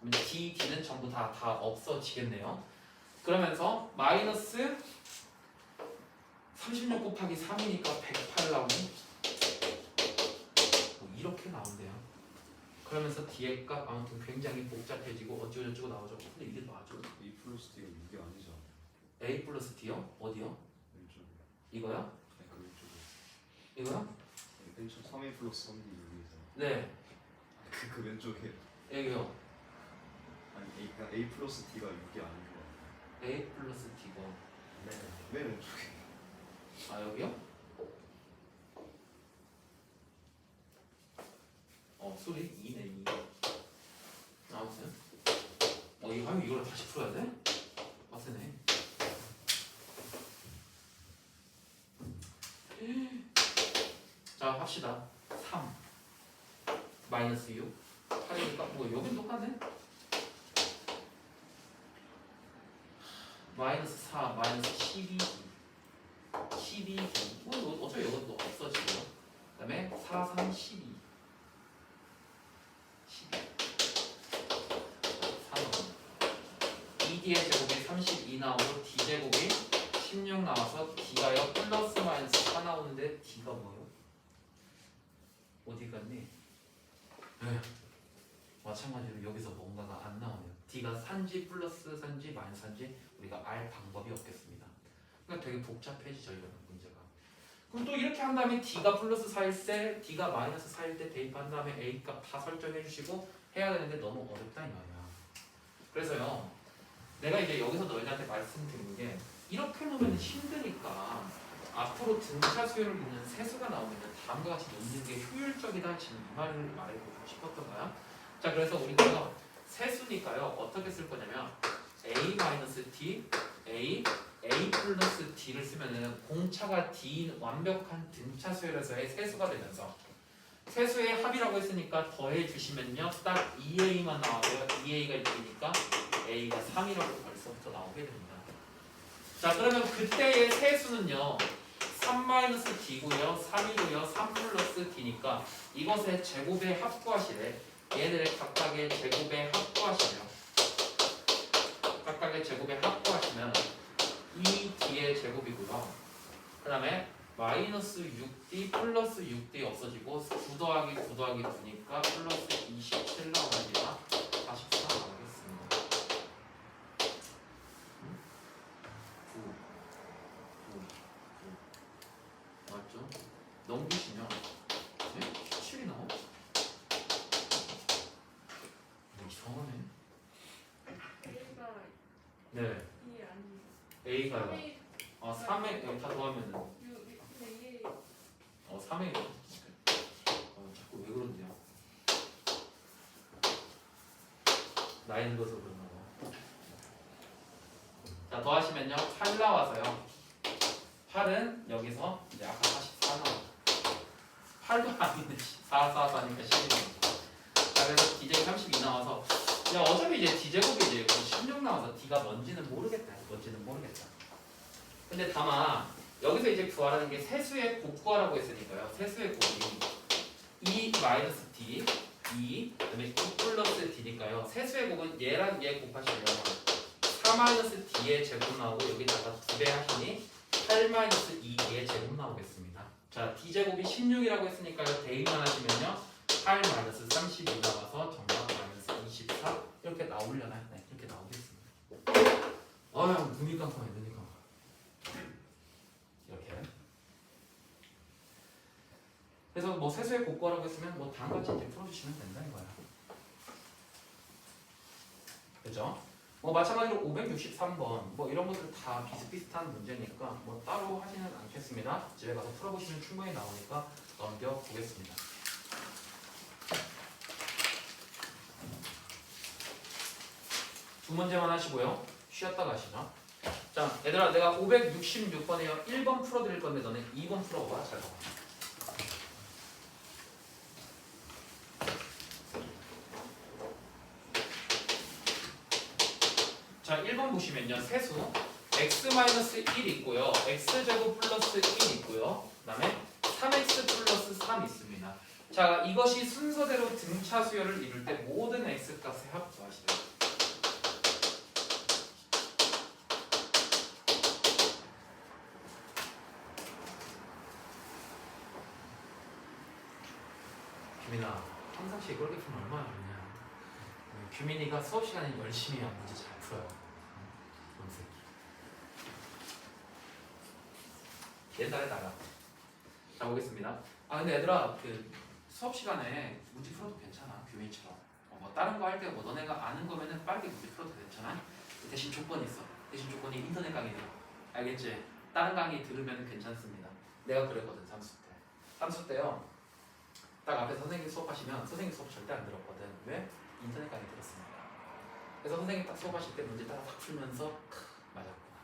d, d는 전부 다 없어지겠네요. 그러면서 마이너스 36 곱하기 3이니까 108 나오고 이렇게 나온대요. 그러면서 뒤에 값 아무튼 굉장히 복잡해지고 어쩌고저쩌고 나오죠. 근데 이게 맞죠? A 플러스 D가 6이 아니죠. A 플러스 D요? 어디요? 왼쪽. 이거요? 아니 그 왼쪽에. 이거요? 왼쪽 3A 플러스 3D 여기서. 네. 그 왼쪽에. 여기요. 아니 그냥 A 플러스 D가 6이 아닌 거 같아요. A 플러스 D고. 네. 맨 왼쪽에. 아, 여기요? 소리 2네 2. 아무튼 이걸 다시 풀어야 돼? 빡세네. 자, 합시다. 3 마이너스 6 8이니까 뭐 여긴 똑같네. 마이너스 4 마이너스 12 뭐 어차피 이것도 없어지고요. 그 다음에 4 3 12 2d의 제곱이 32 나오고 d제곱이 16 나와서 d가요 플러스 마이너스 4 나오는데 d가 뭐예요? 어디 갔니? 네. 마찬가지로 여기서 뭔가가 안 나오네요. d가 산지 플러스 산지 마이너스 산지 우리가 알 방법이 없겠습니다. 그러니까 되게 복잡해지죠 이런 문제가. 그럼 또 이렇게 한 다음에 d가 플러스 4일 때 d가 마이너스 4일 때 대입한 다음에 a 값 다 설정해 주시고 해야 되는데 너무 어렵다 이 말이야. 그래서요 내가 이제 여기서 너희한테 말씀드린 게 이렇게 놓으면 힘드니까 앞으로 등차 수열을 묻는 세수가 나오면 다음과 같이 놓는 게 효율적이다 지금 이 말을 말해보고 싶었던 거야. 자, 그래서 우리가 세수니까요 어떻게 쓸 거냐면 a-d a 플러스 d를 쓰면은 공차가 d 완벽한 등차 수열에서의 세수가 되면서 세수의 합이라고 했으니까 더해 주시면요 딱 2a만 나와서요 2a가 6이니까 a가 3이라고 벌써부터 나오게 됩니다. 자, 그러면 그때의 세수는요 3-d고요. 3이고요. 3 플러스 d니까 이것의 제곱의 합구하시래. 얘네들 각각의 제곱의 합구하시래요. 각각의 제곱의 합구하시면 2d의 제곱이고요. 그 다음에 마이너스 6d 플러스 6d 없어지고 9 더하기 9 더하기 9니까 플러스 27 나옵니다. 44 나오겠습니다. 9 맞죠? 넘기시면 네? 17이 나와? 이상하네. 네. A가 3에 여기 다 더하면은 3에 자꾸 왜 그러는데요? 나이 늙어서 그런가 봐. 자 더하시면요 8 나와서요 8은 여기서 이제 아까 44 나와요 8도 아니네 4니까 16. 자 그래서 D제곱 32 나와서 야 어차피 이제 D제곱이 이제 16 나와서 D가 뭔지는 모르겠다. 근데 다만 여기서 이제 구하라는 게 세수의 곱 구하라고 했으니까요. 세수의 곱이 2 마이너스 D 2 그다음에 2 플러스 D니까요. 세수의 곱은 얘랑 얘 곱하시면 4 마이너스 D의 제곱 나오고 여기다가 2배 하시니 8 마이너스 2D의 제곱 나오겠습니다. 자 D제곱이 16이라고 했으니까요. 대입만 하시면요 8 마이너스 32 나와서 정답 마이너스 24 이렇게 나오려나요? 네 이렇게 나오겠습니다. 아유 눈이 깜깜해 눈이 깜깜해. 이렇게. 그래서 뭐 세수의 곱구하라고 했으면 뭐 다음같이 이제 풀어주시면 된다 이거야. 그죠? 뭐 마찬가지로 563번 뭐 이런 것들 다 비슷비슷한 문제니까 뭐 따로 하지는 않겠습니다. 집에 가서 풀어보시면 충분히 나오니까 넘겨보겠습니다. 두 문제만 하시고요. 쉬었다 가시죠. 자, 얘들아 내가 566번에요. 1번 풀어드릴 건데 너네 2번 풀어봐. 잘 봐봐. 자, 1번 보시면요. 세수 x-1 있고요. x제곱 플러스 1 있고요. 그 다음에 3x 플러스 3 있습니다. 자, 이것이 순서대로 등차 수열을 이룰 때 모든 x값의 합 구하시래요. 규민아, 평상시에 그렇게 풀면 얼마나 좋냐. 규민이가 수업 시간에 열심히 한 문제 잘 풀어요. 그런 새끼. 옛날에 나가. 자, 보겠습니다. 아, 근데 얘들아, 그 수업 시간에 문제 풀어도 괜찮아. 규민이처럼. 뭐 다른 거 할 때 뭐 너네가 아는 거면은 빠르게 문제 풀어도 괜찮아. 대신 조건이 있어. 대신 조건이 인터넷 강의 들어. 알겠지? 다른 강의 들으면 괜찮습니다. 내가 그랬거든, 삼수 때. 삼수 때요. 딱 앞에 선생님 수업하시면 선생님 수업 절대 안 들었거든. 왜? 인터넷 강의 들었으니까. 그래서 선생님 딱 수업하실 때 문제 따라 딱 풀면서 맞았구나.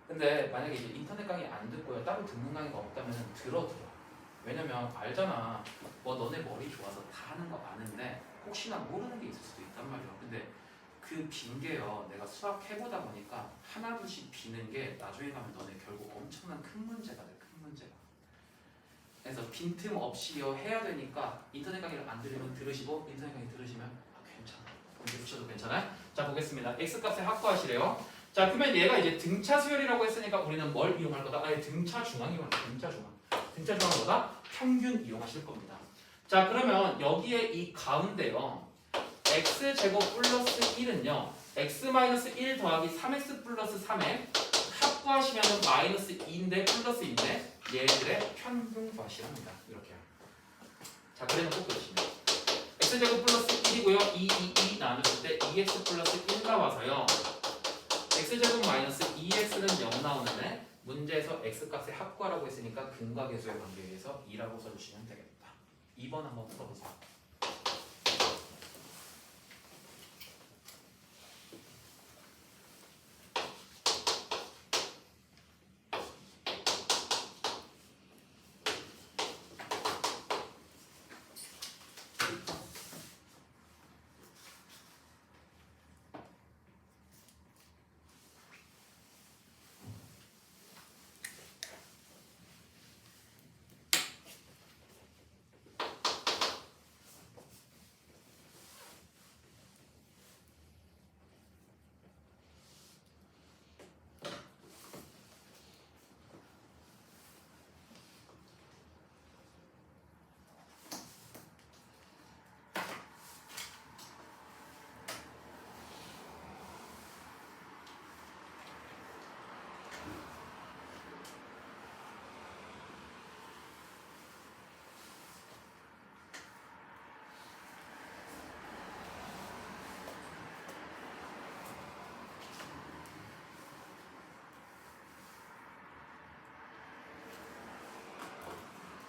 근데 만약에 이제 인터넷 강의 안 듣고요. 따로 듣는 강의가 없다면 들어. 왜냐면 알잖아. 뭐 너네 머리 좋아서 다 하는 거 아는데 혹시나 모르는 게 있을 수도 있단 말이야. 근데 그 빈게요. 내가 수학 해보다 보니까 하나둘씩 비는 게 나중에 가면 너네 결국 엄청난 큰 문제가 돼. 큰 문제가. 그래서 빈틈 없이요 해야 되니까 인터넷 강의를 안 들으면 들으시고 인터넷 강의 들으시면 괜찮아. 문제 붙여도 괜찮아요? 자 보겠습니다. x값에 확보하시래요. 자 그러면 얘가 이제 등차 수열이라고 했으니까 우리는 뭘 이용할 거다? 아예 등차 중앙이요. 등차 중앙. 등차 중앙은 뭐다? 평균 이용하실 겁니다. 자 그러면 여기에 이 가운데요. x제곱 플러스 1은요. x-1 더하기 3x 플러스 3에 합구하시면 마이너스 2인데 플러스인데 얘들의 평균 구하시랍니다. 이렇게요. 자 그래놓고 그러시면 x제곱 플러스 1이고요. 2 나눴을 때 2x 플러스 1 나와서요. x제곱 마이너스 2x는 0 나오는데 문제에서 x값의 합구하라고 했으니까 근과 계수의 관계에 의해서 2라고 써주시면 되겠다. 2번 한번 풀어보세요.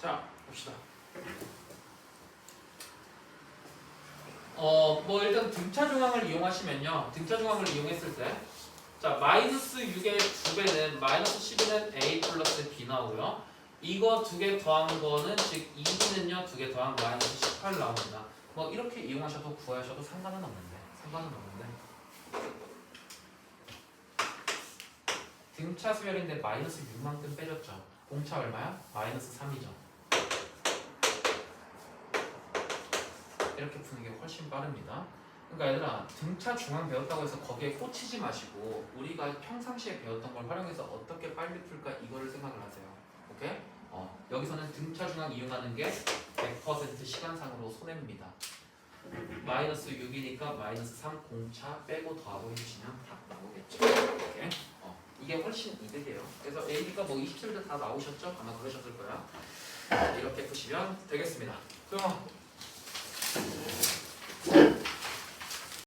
자, 봅시다. 뭐 일단 등차 중앙을 이용하시면요. 등차 중앙을 이용했을 때, 자, 마이너스 6의 2배는 마이너스 12는 a 플러스 b 나오고요. 이거 두 개 더한 거는 즉 2b는요, 두 개 더한 마이너스 18 나옵니다. 뭐 이렇게 이용하셔도 구하셔도 상관은 없는데. 등차 수열인데 마이너스 6만큼 빼줬죠. 공차 얼마야? 마이너스 3이죠. 이렇게 푸는 게 훨씬 빠릅니다. 그러니까 얘들아, 등차 중앙 배웠다고 해서 거기에 꽂히지 마시고 우리가 평상시에 배웠던 걸 활용해서 어떻게 빨리 풀까 이거를 생각을 하세요. 오케이? 여기서는 등차 중앙 이용하는 게 100% 시간상으로 손해입니다. 마이너스 6이니까 마이너스 3 공차 빼고 더하고 해주시면 답 나오겠죠. 오케이? 이게 훨씬 이득이에요. 그래서 AB가 뭐 27도 다 나오셨죠? 아마 그러셨을 거야. 이렇게 푸시면 되겠습니다. 소영아.